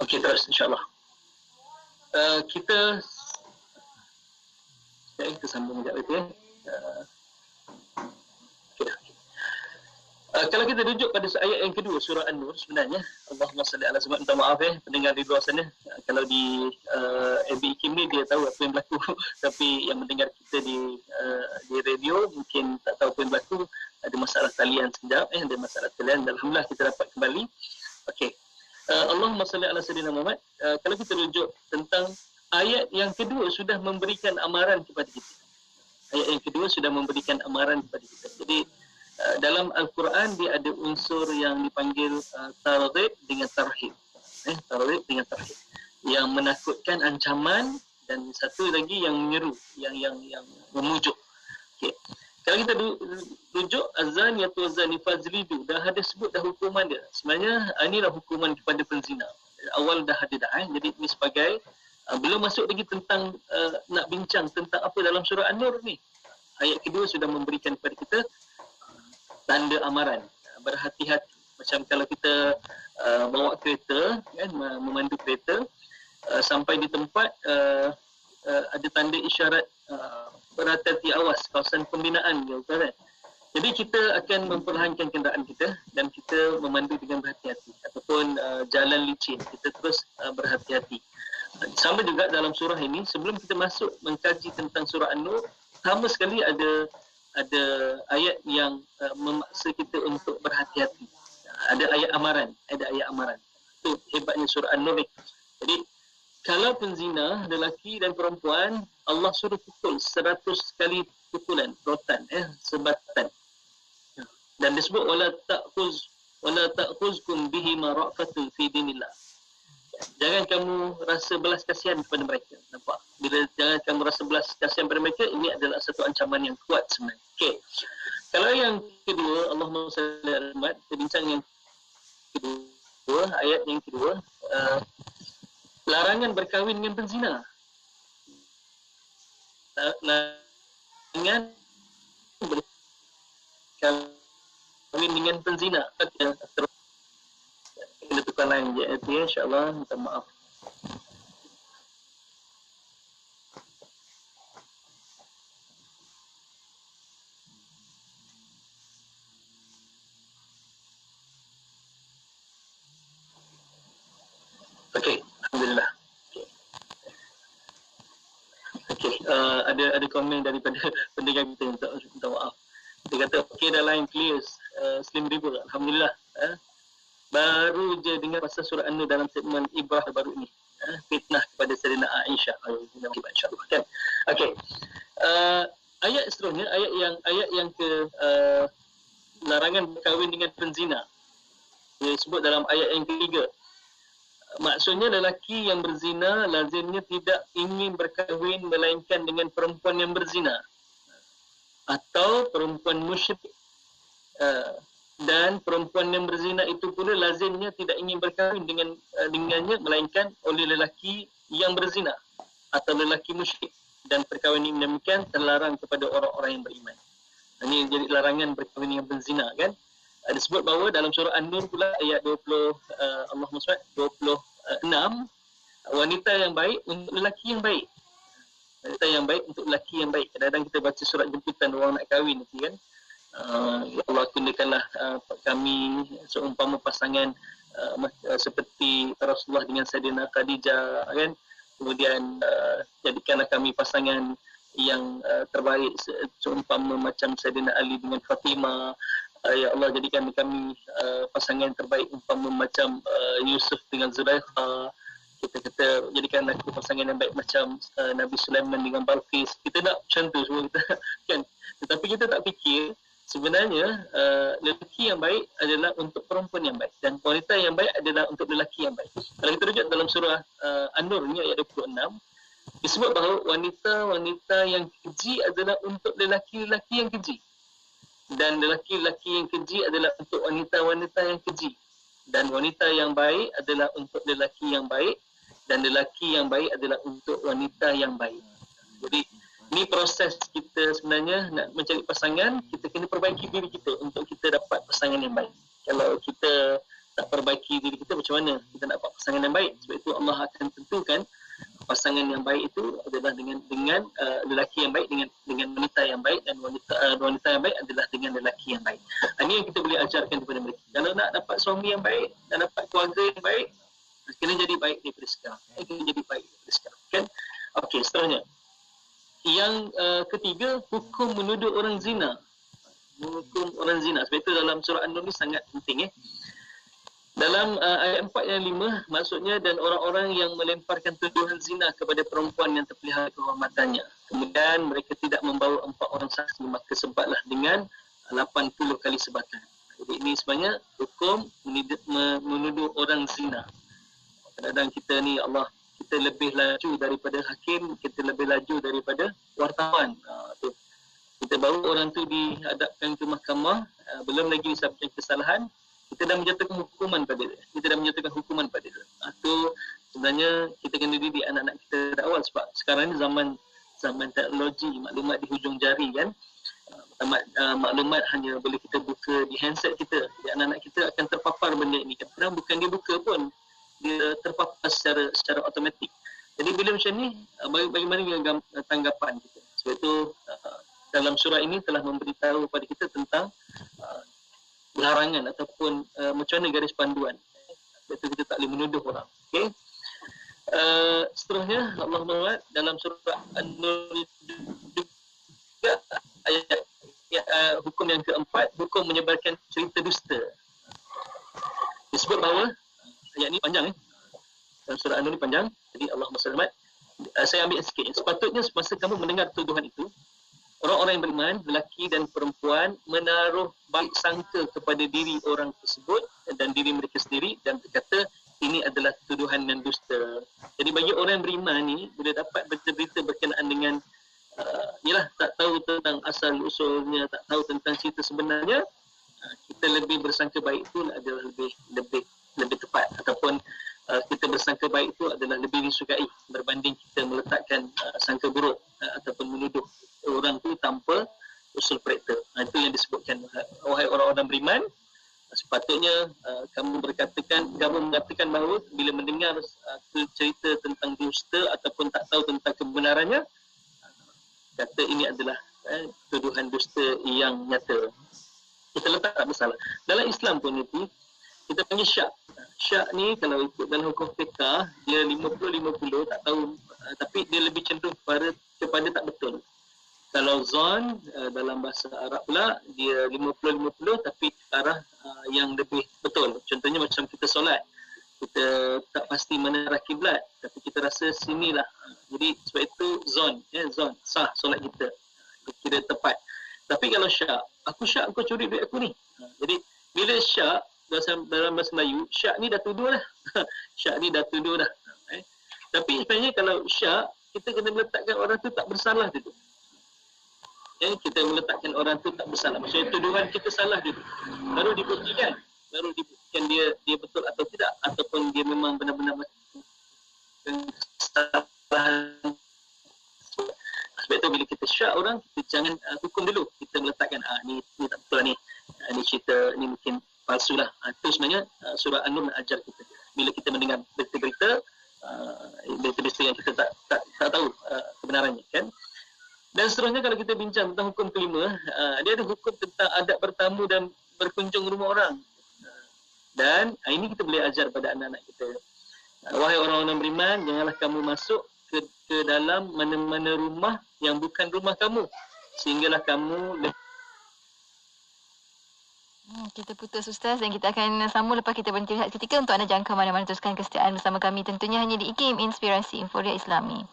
Okey, terus insya-Allah. Kita sambung sekejap lagi. Kalau kita rujuk pada ayat yang kedua surah An-Nur sebenarnya, Allahumma salli ala Muhammad, minta maaf pendengar di luar sana. Kalau di MB IKIM ni dia tahu apa yang berlaku. Tapi yang mendengar kita di radio mungkin tak tahu apa yang berlaku. Ada masalah talian sekejap, ada masalah talian. Alhamdulillah kita dapat kembali. Okey. Allahumma salli ala sayyidina Muhammad. Kalau kita rujuk tentang ayat yang kedua sudah memberikan amaran kepada kita. Ayat yang kedua sudah memberikan amaran kepada kita. Jadi dalam Al-Quran dia ada unsur yang dipanggil targhib dengan tarhib. Targhib dengan tarhib. Yang menakutkan, ancaman, dan satu lagi yang menyeru, yang memujuk. Okey. Kalau kita rujuk azaniyatu wazani fajlidu, dah ada sebut dah hukuman dia. Sebenarnya inilah hukuman kepada penzina. Awal dah ada dah. Jadi ini sebagai belum masuk lagi tentang nak bincang tentang apa dalam surah An-Nur ni. Ayat kedua sudah memberikan kepada kita tanda amaran, berhati-hati. Macam kalau kita bawa kereta kan, memandu kereta, sampai di tempat ada tanda isyarat berhati-hati, awas, kawasan pembinaan kan. Jadi kita akan memperlahankan kenderaan kita dan kita memandu dengan berhati-hati, ataupun jalan licin kita terus berhati-hati. Sama juga dalam surah ini, sebelum kita masuk mengkaji tentang surah An-Nur, sama sekali ada ayat yang memaksa kita untuk berhati-hati. Ada ayat amaran, Itu hebatnya surah An-Nur ni. Jadi kalau penzina lelaki dan perempuan, Allah suruh pukul 100 kali pukulan, rotan, sebatan. Dan disebut wala ta'khuzkum bihi ma ra'fatun fi dinillah. Jangan kamu rasa belas kasihan kepada mereka. Nampak? Bila jangan kamu rasa belas kasihan kepada mereka, ini adalah satu ancaman yang kuat sebenarnya. Okey. Kalau yang kedua, Allahumma salli ala Muhammad, kita bincang yang kedua, ayat yang kedua, larangan berkahwin dengan penzina. larangan berkahwin dengan penzina. Kena tukar lain je, insyaAllah, minta maaf. Okey, alhamdulillah. Okey, ada komen daripada pendengar kita yang minta maaf. Dia kata okey dah line clear, Slim River, alhamdulillah. Baru je dengar pasal surah An-Nur dalam segmen Ibrah baru ini. Fitnah kepada Sayyidina Aisyah. InsyaAllah kan. Okey. Ayat seterusnya, ayat yang ke larangan berkahwin dengan penzina. Dia sebut dalam ayat yang ketiga. Maksudnya lelaki yang berzina lazimnya tidak ingin berkahwin melainkan dengan perempuan yang berzina atau perempuan musyrik, dan perempuan yang berzina itu pula lazimnya tidak ingin berkahwin dengannya melainkan oleh lelaki yang berzina atau lelaki musyrik, dan perkahwinan ini demikian terlarang kepada orang-orang yang beriman. Ini jadi larangan berkahwin dengan berzina kan. Disebut bahawa dalam surah An-Nur pula ayat 20 Allahumma salli 26, wanita yang baik untuk lelaki yang baik. Wanita yang baik untuk lelaki yang baik. Kadang-kadang kita baca surat jemputan orang nak kahwin nanti kan. Ya Allah, kundakanlah kami seumpama pasangan seperti Rasulullah dengan Sayyidina Khadijah kan. Kemudian jadikanlah kami pasangan yang terbaik seumpama macam Sayyidina Ali dengan Fatimah. Ya Allah, jadikan kami pasangan terbaik umpama macam Yusuf dengan Zulaikha. Kita jadikan aku pasangan yang baik macam Nabi Sulaiman dengan Balqis. Kita nak macam tu semua kita kan. Tetapi kita tak fikir sebenarnya lelaki yang baik adalah untuk perempuan yang baik dan wanita yang baik adalah untuk lelaki yang baik. Kalau kita rujuk dalam surah An-Nur ni ayat 26, disebut bahawa wanita-wanita yang keji adalah untuk lelaki-lelaki yang keji. Dan lelaki-lelaki yang keji adalah untuk wanita-wanita yang keji. Dan wanita yang baik adalah untuk lelaki yang baik. Dan lelaki yang baik adalah untuk wanita yang baik. Jadi, ini proses kita sebenarnya nak mencari pasangan, kita kena perbaiki diri kita untuk kita dapat pasangan yang baik. Kalau kita tak perbaiki diri kita, macam mana kita nak dapat pasangan yang baik? Sebab itu Allah akan tentukan pasangan yang baik itu adalah dengan lelaki yang baik dengan wanita yang baik, dan wanita yang baik adalah dengan lelaki yang baik. Ini yang kita boleh ajarkan kepada mereka. Kalau nak dapat suami yang baik dan dapat keluarga yang baik, kena jadi baik daripada sekarang. Kena jadi baik daripada sekarang. Kan? Okey, seterusnya. Yang ketiga, hukum menuduh orang zina. Hukum orang zina. Sebab itu dalam surah An-Nur ni sangat penting. Dalam ayat 4 dan 5, maksudnya dan orang-orang yang melemparkan tuduhan zina kepada perempuan yang terpelihara kehormatannya. Kemudian mereka tidak membawa 4 orang saksi, maka sebatlah dengan 80 kali sebatan. Jadi ini sebenarnya hukum menuduh orang zina. Kadang-kadang kita ni Allah, kita lebih laju daripada hakim, kita lebih laju daripada wartawan. Kita bawa orang tu dihadapkan ke mahkamah, belum lagi disabitkan kesalahan, kita dah menjatuhkan hukuman pada dia. Kita dah menjatuhkan hukuman pada dia. Itu sebenarnya kita kena didik anak-anak kita dari awal, sebab sekarang ni zaman teknologi, maklumat di hujung jari kan. Maklumat hanya boleh kita buka di handset kita. Jadi anak-anak kita akan terpapar benda ini. Kadang-kadang bukan dia buka pun, dia terpapar secara automatik. Jadi bila macam ni, bagaimana dengan tanggapan kita? Sebab itu dalam surah ini telah memberitahu kepada kita tentang larangan ataupun macam mana garis panduan. Sebab itu kita tak boleh menuduh orang. Okay? Seterusnya Allah dalam surah An-Nur juga ayat hukum yang keempat, hukum menyebarkan cerita dusta. Disebut bahawa ayat ni panjang dalam surah An-Nur ni panjang. Jadi Allah SWT, saya ambil sikit. Sepatutnya semasa kamu mendengar tuduhan itu, orang-orang yang beriman, lelaki dan perempuan, menaruh baik sangka kepada diri orang tersebut dan diri mereka sendiri dan berkata, ini adalah tuduhan dan dusta. Jadi bagi orang yang beriman ni, bila dapat berita-berita berkenaan dengan tak tahu tentang asal usulnya, tak tahu tentang cerita sebenarnya, kita lebih bersangka baik itu adalah lebih tepat, ataupun kita bersangka baik itu adalah lebih disukai berbanding kita meletakkan sangka buruk ataupun menuduh contohnya kamu mengatakan bahawa bila mendengar cerita tentang dusta ataupun tak tahu tentang kebenarannya, kata ini adalah tuduhan dusta yang nyata. Kita letak tak bersalah. Dalam Islam pun itu kita panggil syak. Syak ni kalau ikut dalam hukum fiqh dia 50-50, tak tahu, tapi dia lebih cenderung kepada tak betul. Kalau zon dalam bahasa Arab pula dia 50-50 tapi ke arah yang lebih betul. Contohnya macam kita solat, kita tak pasti mana arah kiblat tapi kita rasa sinilah. Jadi sebab itu zon, zon sah solat kita. Kira tepat. Tapi kalau syak, aku syak kau curi duit aku ni. Jadi bila syak dalam bahasa Melayu, syak ni dah tuduh dah. Syak ni dah tuduh dah. Tapi sebenarnya kalau syak, kita kena meletakkan orang tu tak bersalah dulu. Kita meletakkan orang tu tak bersalah. Maksudnya tuduhan kita salah dulu. Baru dibuktikan. Dia betul atau tidak. Ataupun dia memang benar-benar kesalahan. Sebab itu bila kita syak orang, kita jangan hukum dulu. Kita meletakkan, ni tak betul lah ni. Ni cerita, ni mungkin palsu lah. Itu sebenarnya surah An-Nur mengajar kita. Bila kita mendengar berita-berita, berita-berita yang kita tak tahu kebenarannya, kan? Dan seterusnya kalau kita bincang tentang hukum kelima, dia ada hukum tentang adab bertamu dan berkunjung rumah orang. Dan ini kita boleh ajar pada anak-anak kita. Wahai orang-orang beriman, janganlah kamu masuk ke dalam mana-mana rumah yang bukan rumah kamu, sehinggalah kamu Kita putus Ustaz dan kita akan sambung lepas kita berhenti rehat seketika untuk anda jangka mana-mana teruskan kesetiaan bersama kami tentunya hanya di IKIM Inspirasi Inforia Islami.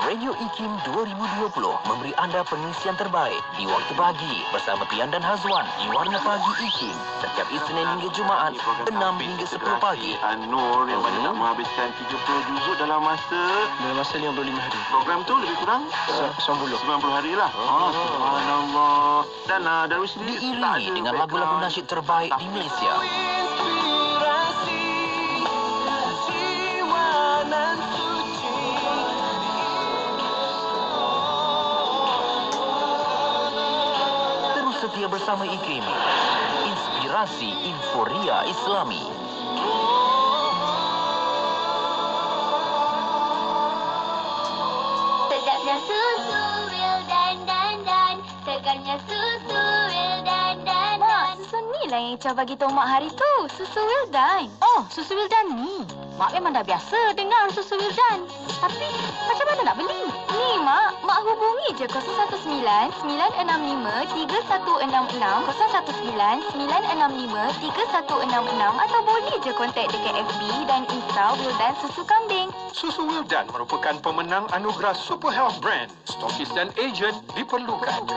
Radio IKIM 2020 memberi anda pengisian terbaik di waktu pagi bersama Pian dan Hazwan di Warna Pagi IKIM setiap Isnin hingga Jumaat 6 hingga 10 pagi. An-Nur yang banyak menghabiskan 30 juzuk dalam masa 55 hari. Program tu lebih kurang 90 hari lah. Subhanallah. Dan Darwis sendiri diiringi dengan lagu-lagu nasyid terbaik di Malaysia. Setia bersama IKIM, Inspirasi Inforia Islami. Sedapnya susu Wildan dan segarnya susu Wildan dan. Mak, susu ni lah yang Ica bagi tahu Mak hari tu. Susu Wildan. Oh, susu Wildan ni. Mak memang dah biasa dengar susu Wildan. Tapi macam mana nak beli? Ni Mak hubungi je 019-965-3166, 019-965-3166 atau boleh je kontak dekat FB dan Insta Wildan Susu Kambing. Susu Wildan merupakan pemenang anugerah Super Health Brand. Stokis dan ejen diperlukan.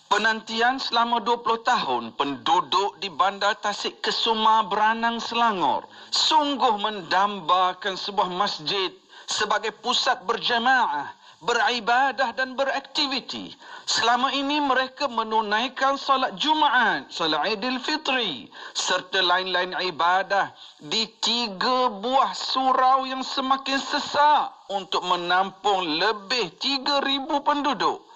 Penantian selama 20 tahun penduduk di Bandar Tasik Kesuma, Beranang, Selangor sungguh mendambakan sebuah masjid sebagai pusat berjamaah, beribadah dan beraktiviti. Selama ini mereka menunaikan solat Jumaat, solat Aidilfitri serta lain-lain ibadah di 3 buah surau yang semakin sesak untuk menampung lebih 3,000 penduduk.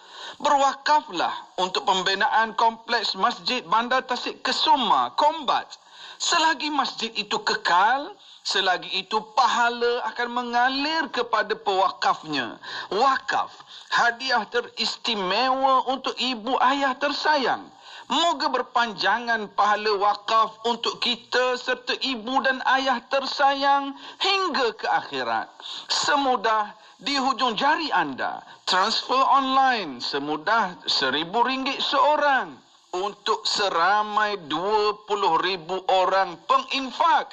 Berwakaflah untuk pembinaan kompleks Masjid Bandar Tasik Kesuma, Kombat. Selagi masjid itu kekal, selagi itu pahala akan mengalir kepada pewakafnya. Wakaf, hadiah teristimewa untuk ibu ayah tersayang. Moga berpanjangan pahala wakaf untuk kita serta ibu dan ayah tersayang hingga ke akhirat. Semudah di hujung jari anda, transfer online semudah RM1,000 seorang untuk seramai 20,000 orang penginfak.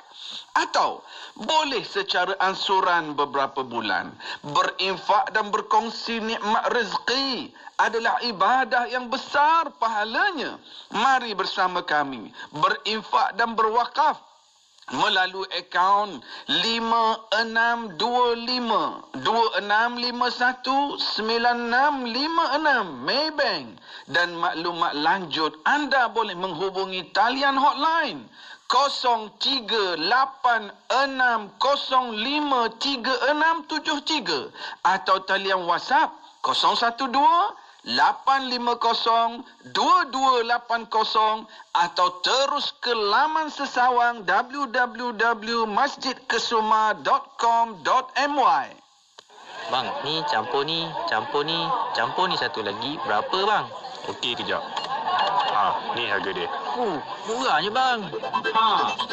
Atau boleh secara ansuran beberapa bulan. Berinfak dan berkongsi nikmat rezeki adalah ibadah yang besar pahalanya. Mari bersama kami berinfak dan berwakaf melalui akaun 5655-2651-9656 Maybank, dan maklumat lanjut anda boleh menghubungi talian hotline 0386053673 atau talian WhatsApp 012 850-2280 atau terus ke laman sesawang www.masjidkesuma.com.my. Bang, ni campur ni satu lagi. Berapa bang? Okey, kejap. Ni harga dia. Murahnya bang.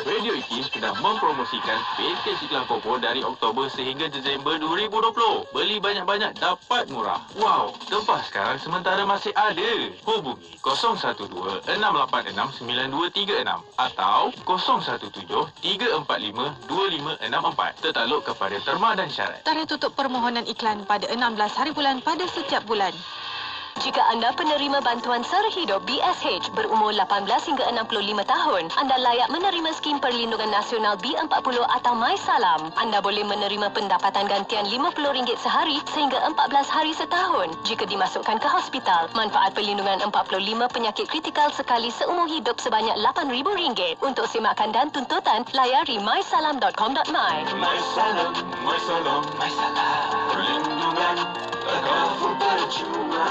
Radio IKIM sudah mempromosikan pakej iklan Popo dari Oktober sehingga Disember 2020. Beli banyak-banyak dapat murah. Wow, tempah sekarang sementara masih ada. Hubungi 012-686-9236 atau 017-345-2564. Tertakluk kepada terma dan syarat. Tarikh tutup permohonan iklan pada 16 hari bulan pada setiap bulan. Jika anda penerima bantuan sara hidup BSH berumur 18 hingga 65 tahun, anda layak menerima skim perlindungan nasional B40 atau MySalam. Anda boleh menerima pendapatan gantian RM50 sehari sehingga 14 hari setahun. Jika dimasukkan ke hospital, manfaat perlindungan 45 penyakit kritikal sekali seumur hidup sebanyak RM8,000. Untuk semakan dan tuntutan, layari mysalam.com.my. MySalam, MySalam, MySalam. Perlindungan kafir percuma.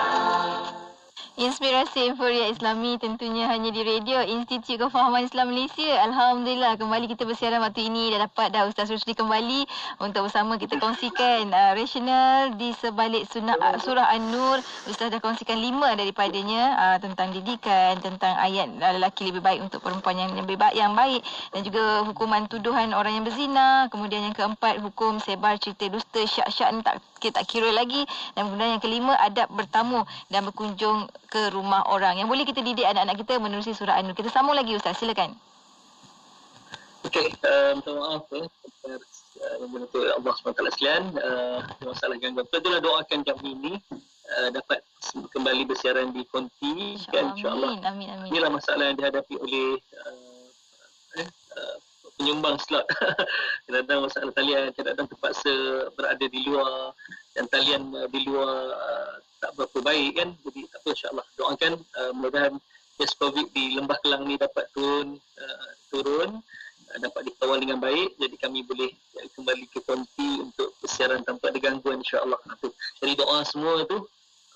Inspirasi Inforia Islami tentunya hanya di Radio Institut Kefahaman Islam Malaysia. Alhamdulillah kembali kita bersiaran waktu ini. Dah dapat dah Ustaz Rusdi kembali untuk bersama kita kongsikan rasional di sebalik surah An-Nur. Ustaz dah kongsikan 5 daripadanya tentang didikan, tentang ayat lelaki lebih baik untuk perempuan yang lebih baik, dan juga hukuman tuduhan orang yang berzina. Kemudian yang keempat, hukum sebar cerita dusta, syak-syak ni tak kira lagi. Dan kemudian yang kelima, adab bertamu dan berkunjung ke rumah orang. Yang boleh kita didik anak-anak kita menerusi surah An-Nur. Kita sambung lagi Ustaz, silakan. Okey, minta maaf untuk Allah SWT sekalian. Masalah gangguan. Itulah doakan kami ini dapat kembali bersiaran di Konti. InsyaAllah. Amin. Inilah masalah yang dihadapi oleh penyumbang slot. Kadang-kadang masalah talian, kadang-kadang terpaksa berada di luar, dan talian di luar tak berapa baik kan. Jadi tak apa, insyaAllah doakan mudah-mudahan kes COVID di Lembah Kelang ni dapat turun, dapat dikawal dengan baik. Jadi kami boleh kembali ke Konti untuk persiaran tanpa ada gangguan, insyaAllah. Jadi doa semua tu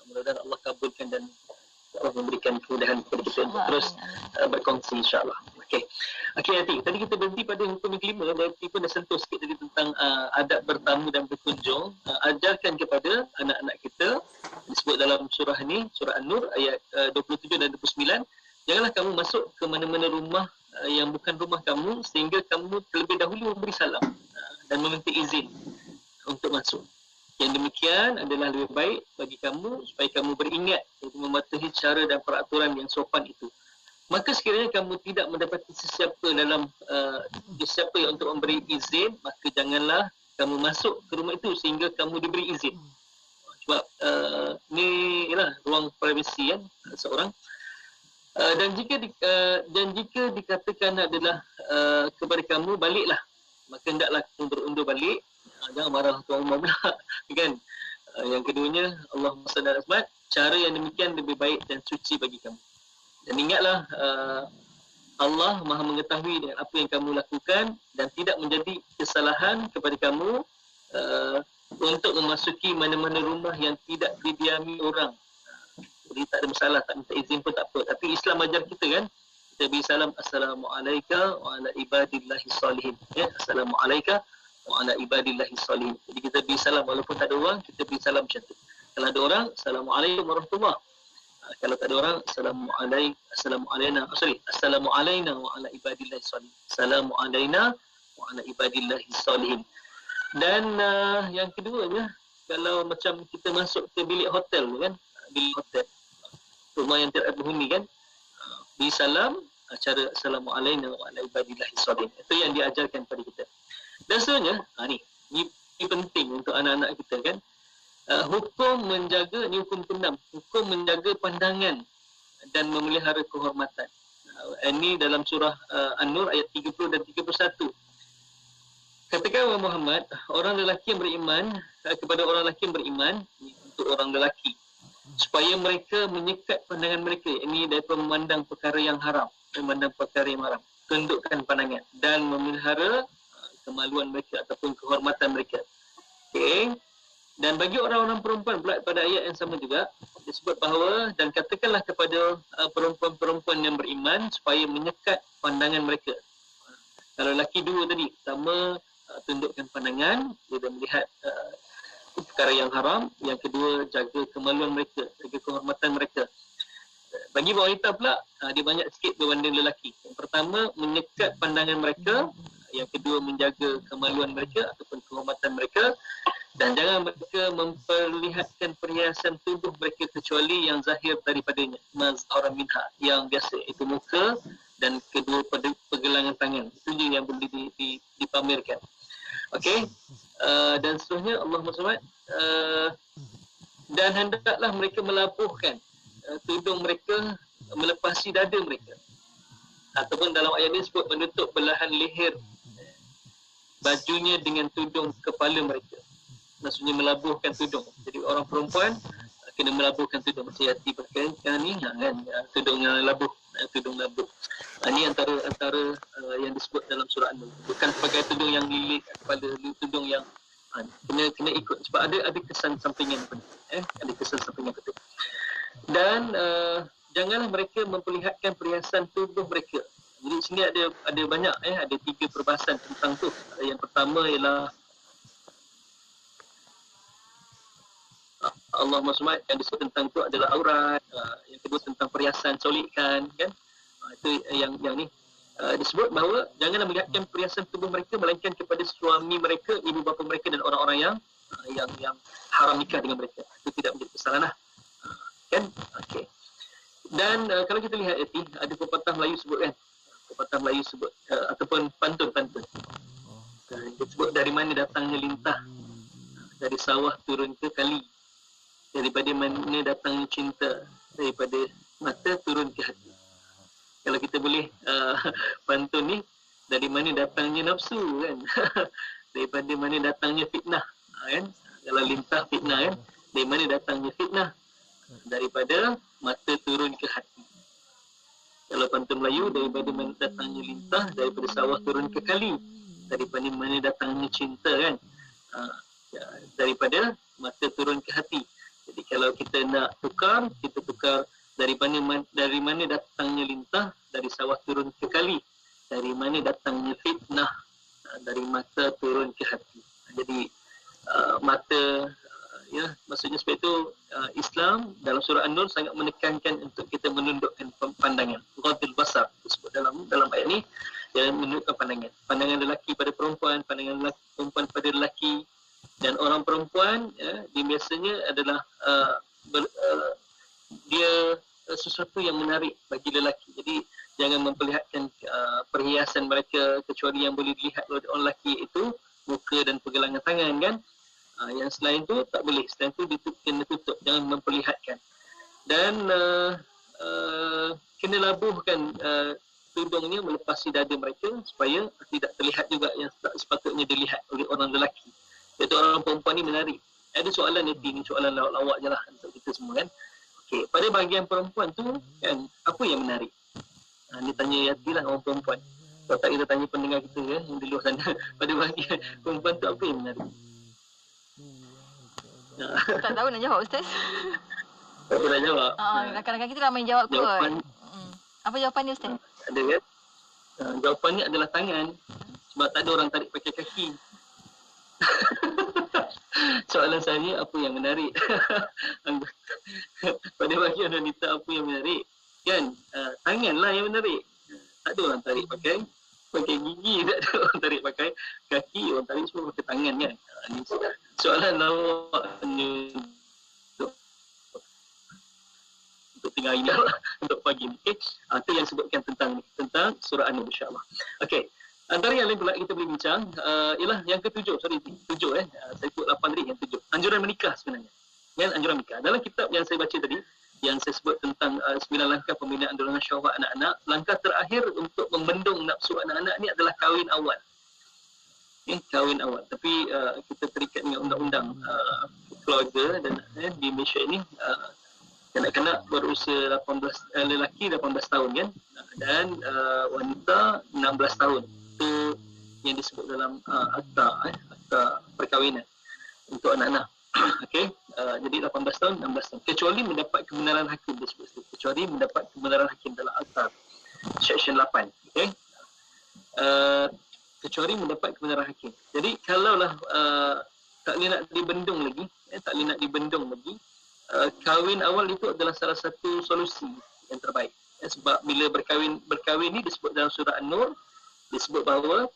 mudah-mudahan Allah kabulkan dan Allah memberikan kemudahan kepada kita untuk terus berkongsi, insyaAllah. Okey, nanti tadi kita berhenti pada hukum yang kelima. Berarti pun dah sentuh sikit tadi tentang adab bertamu dan berkunjung. Ajarkan kepada anak-anak kita, disebut dalam surah ni, surah An-Nur ayat 27 dan 29. Janganlah kamu masuk ke mana-mana rumah yang bukan rumah kamu sehingga kamu terlebih dahulu memberi salam dan meminta izin untuk masuk. Yang demikian adalah lebih baik bagi kamu supaya kamu beringat untuk mematuhi cara dan peraturan yang sopan itu. Maka sekiranya kamu tidak mendapati sesiapa yang untuk memberi izin, maka janganlah kamu masuk ke rumah itu sehingga kamu diberi izin. Sebab ni ialah ruang privasi kan seorang. Dan jika dikatakan adalah kepada kamu, baliklah, maka hendaklah kamu berundur balik. Jangan marah tuan rumah pula kan. Yang keduanya, Allahumma salli ala Muhammad, cara yang demikian lebih baik dan suci bagi kamu. Dan ingatlah Allah Maha mengetahui dengan apa yang kamu lakukan dan tidak menjadi kesalahan kepada kamu untuk memasuki mana-mana rumah yang tidak didiami orang. Jadi tak ada masalah, tak minta izin pun tak apa. Tapi Islam ajar kita kan, kita beri salam, Assalamualaikum wa ala ibadillahi salihin. Ya, Assalamualaikum wa ala ibadillahi salihin. Jadi kita beri salam walaupun tak ada orang, kita beri salam macam tu. Kalau ada orang, Assalamualaikum warahmatullahi. Kalau tak ada orang, Assalamu alayna wa ala ibadillahi salihin. Assalamu alayna wa ala ibadillahi salihin. Dan yang keduanya, kalau macam kita masuk ke bilik hotel kan, bilik hotel, rumah yang tidak berhuni kan, beri salam, cara Assalamu alayna wa ala ibadillahi salihin. Itu yang diajarkan kepada kita. Dan seterusnya, ni penting untuk anak-anak kita kan. Hukum menjaga, ni hukum ke-6, hukum menjaga pandangan dan memelihara kehormatan. Ini dalam surah An-Nur ayat 30 dan 31. Katakan Muhammad, orang lelaki yang beriman, kepada orang lelaki yang beriman, untuk orang lelaki, supaya mereka menyekat pandangan mereka, ini daripada memandang perkara yang haram, tundukkan pandangan dan memelihara kemaluan mereka ataupun kehormatan mereka. Okey. Dan bagi orang-orang perempuan pula pada ayat yang sama juga disebut bahawa dan katakanlah kepada perempuan-perempuan yang beriman supaya menyekat pandangan mereka. Kalau lelaki dua tadi, pertama tundukkan pandangan bila melihat perkara yang haram, yang kedua jaga kemaluan mereka, jaga kehormatan mereka. Bagi wanita pula dia banyak sikit berbanding lelaki. Yang pertama menyekat pandangan mereka, yang kedua menjaga kemaluan mereka ataupun kehormatan mereka, dan jangan mereka memperlihatkan perhiasan tubuh mereka kecuali yang zahir daripadanya, mazhara minha, yang biasa itu muka dan kedua pergelangan tangan. Itu je yang boleh dipamerkan. Okey. Dan seterusnya Allah SWT dan hendaklah mereka melabuhkan tudung mereka melepasi dada mereka, ataupun dalam ayat ini sebut menutup belahan leher bajunya dengan tudung kepala mereka. Maksudnya melabuhkan tudung. Jadi orang perempuan kena melabuhkan tudung. Macam Yati pakai kan ni kan, tudung yang labuh, tudung labuh. Ini antara yang disebut dalam surah An-Nur. Bukan pakai tudung yang lilit kepala, tudung yang kena ikut sebab ada kesan sampingan ada kesan sampingan betul. Dan janganlah mereka memperlihatkan perhiasan tubuh mereka. Jadi sini ada banyak ada 3 perbahasan tentang tu. Yang pertama ialah Allah SWT yang disebut tentang tu adalah aurat, yang kedua tentang perhiasan solikan kan. Itu yang ni disebut bahawa janganlah melihatkan perhiasan tubuh mereka melainkan kepada suami mereka, ibu bapa mereka dan orang-orang yang haram nikah dengan mereka. Itu tidak menjadi kesalahan lah. Kan? Okey. Dan kalau kita lihat ada pepatah Melayu sebut kan. Pepatah Melayu sebut ataupun pantun-pantun. Dia sebut dari mana datangnya lintah, dari sawah turun ke kali. Daripada mana datangnya cinta, daripada mata turun ke hati. Kalau kita boleh pantun ni, dari mana datangnya nafsu kan. Daripada mana datangnya fitnah kan. Kalau lintah fitnah kan, dari mana datangnya fitnah, daripada mata turun ke hati. Kalau pantun Melayu, daripada mana datangnya lintah, daripada sawah turun ke kali, daripada mana datangnya cinta kan, daripada mata turun ke hati. Jadi kalau kita nak tukar, kita tukar dari mana datangnya lintah, dari sawah turun ke kali, dari mana datangnya fitnah, dari mata turun ke hati. Jadi mata maksudnya sebab itu Islam dalam surah An-Nur sangat menekankan untuk kita menundukkan pandangan. Ghadul basar disebut dalam ayat ni, dan menundukkan pandangan. Pandangan lelaki pada perempuan, pandangan perempuan pada lelaki. Dan orang perempuan dia biasanya adalah dia sesuatu yang menarik bagi lelaki. Jadi jangan memperlihatkan perhiasan mereka kecuali yang boleh dilihat oleh orang lelaki itu muka dan pergelangan tangan kan. Yang selain tu tak boleh. Selain tu kena tutup, jangan memperlihatkan. Dan kena labuhkan tudungnya melepasi dada mereka supaya tidak terlihat juga yang tak sepatutnya dilihat oleh orang lelaki. Iaitu orang perempuan ni menarik. Ada soalan nanti ni, soalan lawak-lawak je lah untuk kita semua kan. Okey, pada bahagian perempuan tu kan, apa yang menarik? Dia tanya Yati lah orang perempuan. Kalau tak kita tanya pendengar kita kan, yang di luar sana. Pada bahagian perempuan tu apa yang menarik? Tak tahu nak jawab Ustaz. Tak tahu nak jawab. Kadang-kadang kita ramai jawab kot. Apa jawapan dia Ustaz? Ada kan? Jawapannya adalah tangan. Sebab tak ada orang tarik pakai kaki. Soalan saya, apa yang menarik? Pada bahagian wanita, apa yang menarik? Kan? Tanganlah yang menarik. Tak ada orang tarik pakai gigi, tak ada orang tarik pakai kaki, orang tarik semua pakai tangan kan. Ini soalan lawak untuk tinggal ini untuk pagi ni. Itu yang sebutkan tentang surah An-Nur insya-Allah. Okey. Antara yang lain pula kita boleh bincang ialah yang ke-7, saya sebut 8 tadi, yang 7. Anjuran menikah sebenarnya. Kan, anjuran menikah. Dalam kitab yang saya baca tadi, yang saya sebut tentang 9 langkah pembinaan dorongan syahwat anak-anak, langkah terakhir untuk membendung nafsu anak-anak ni adalah kahwin awal. Kahwin awal. Tapi kita terikat dengan undang-undang keluarga dan di Malaysia ini kanak-kanak berusia 18, lelaki 18 tahun kan, dan wanita 16 tahun. Itu yang disebut dalam akta perkahwinan untuk anak-anak. Okey, jadi 18 tahun, 16 tahun. Kecuali mendapat kebenaran hakim disebut. Kecuali mendapat kebenaran hakim dalam Al-Qaf. Section 8. Okey. Kecuali mendapat kebenaran hakim. Jadi kalaulah tak boleh nak dibendung lagi, tak boleh nak dibendung lagi, kahwin awal itu adalah salah satu solusi yang terbaik. Sebab bila berkahwin ni disebut dalam surah An-Nur, disebut bahawa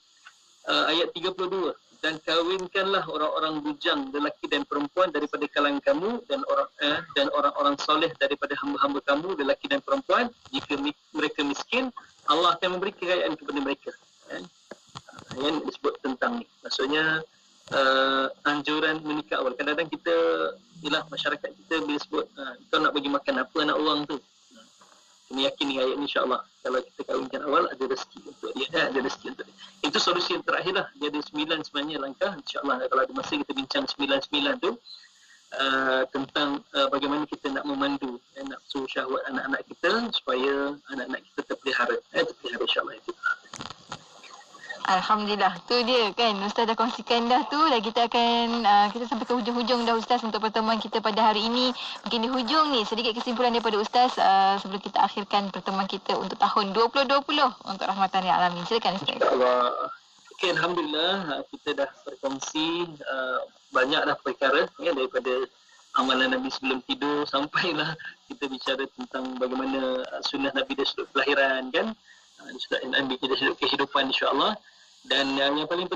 ayat 32, dan kahwinkanlah orang-orang bujang lelaki dan perempuan daripada kalangan kamu dan orang-orang soleh daripada hamba-hamba kamu lelaki dan perempuan. Jika mereka miskin, Allah akan memberi kekayaan kepada mereka. Yang disebut tentang ni. Maksudnya anjuran menikah awal. Kadang-kadang kita, masyarakat kita bila sebut kau nak bagi makan apa anak orang tu, kena yakini ayat ni insya-Allah. Kalau kita kahwinkan awal, ada rezeki untuk dia, ada rezeki untuk dia. Itu solusi yang terakhir lah. Dia ada 9 sebenarnya langkah. InsyaAllah kalau ada masa kita bincang 9 tu tentang bagaimana kita nak memandu nafsu syahwat anak-anak kita supaya anak-anak kita terpelihara. Terpelihara insyaAllah itu. Alhamdulillah, tu dia kan Ustaz dah kongsikan dah tu, dan kita akan kita sampai ke hujung-hujung dah Ustaz untuk pertemuan kita pada hari ini. Mungkin di hujung ni sedikit kesimpulan daripada Ustaz sebelum kita akhirkan pertemuan kita untuk tahun 2020 untuk Rahmatan Lil Alamin. Silakan Ustaz. InsyaAllah. Okay, Alhamdulillah kita dah berkongsi banyak dah perkara daripada amalan Nabi sebelum tidur sampailah kita bicara tentang bagaimana sunnah Nabi dari sudut kelahiran kan, dari sudut Nabi dari sudut kehidupan insya-Allah. Dan yang paling penting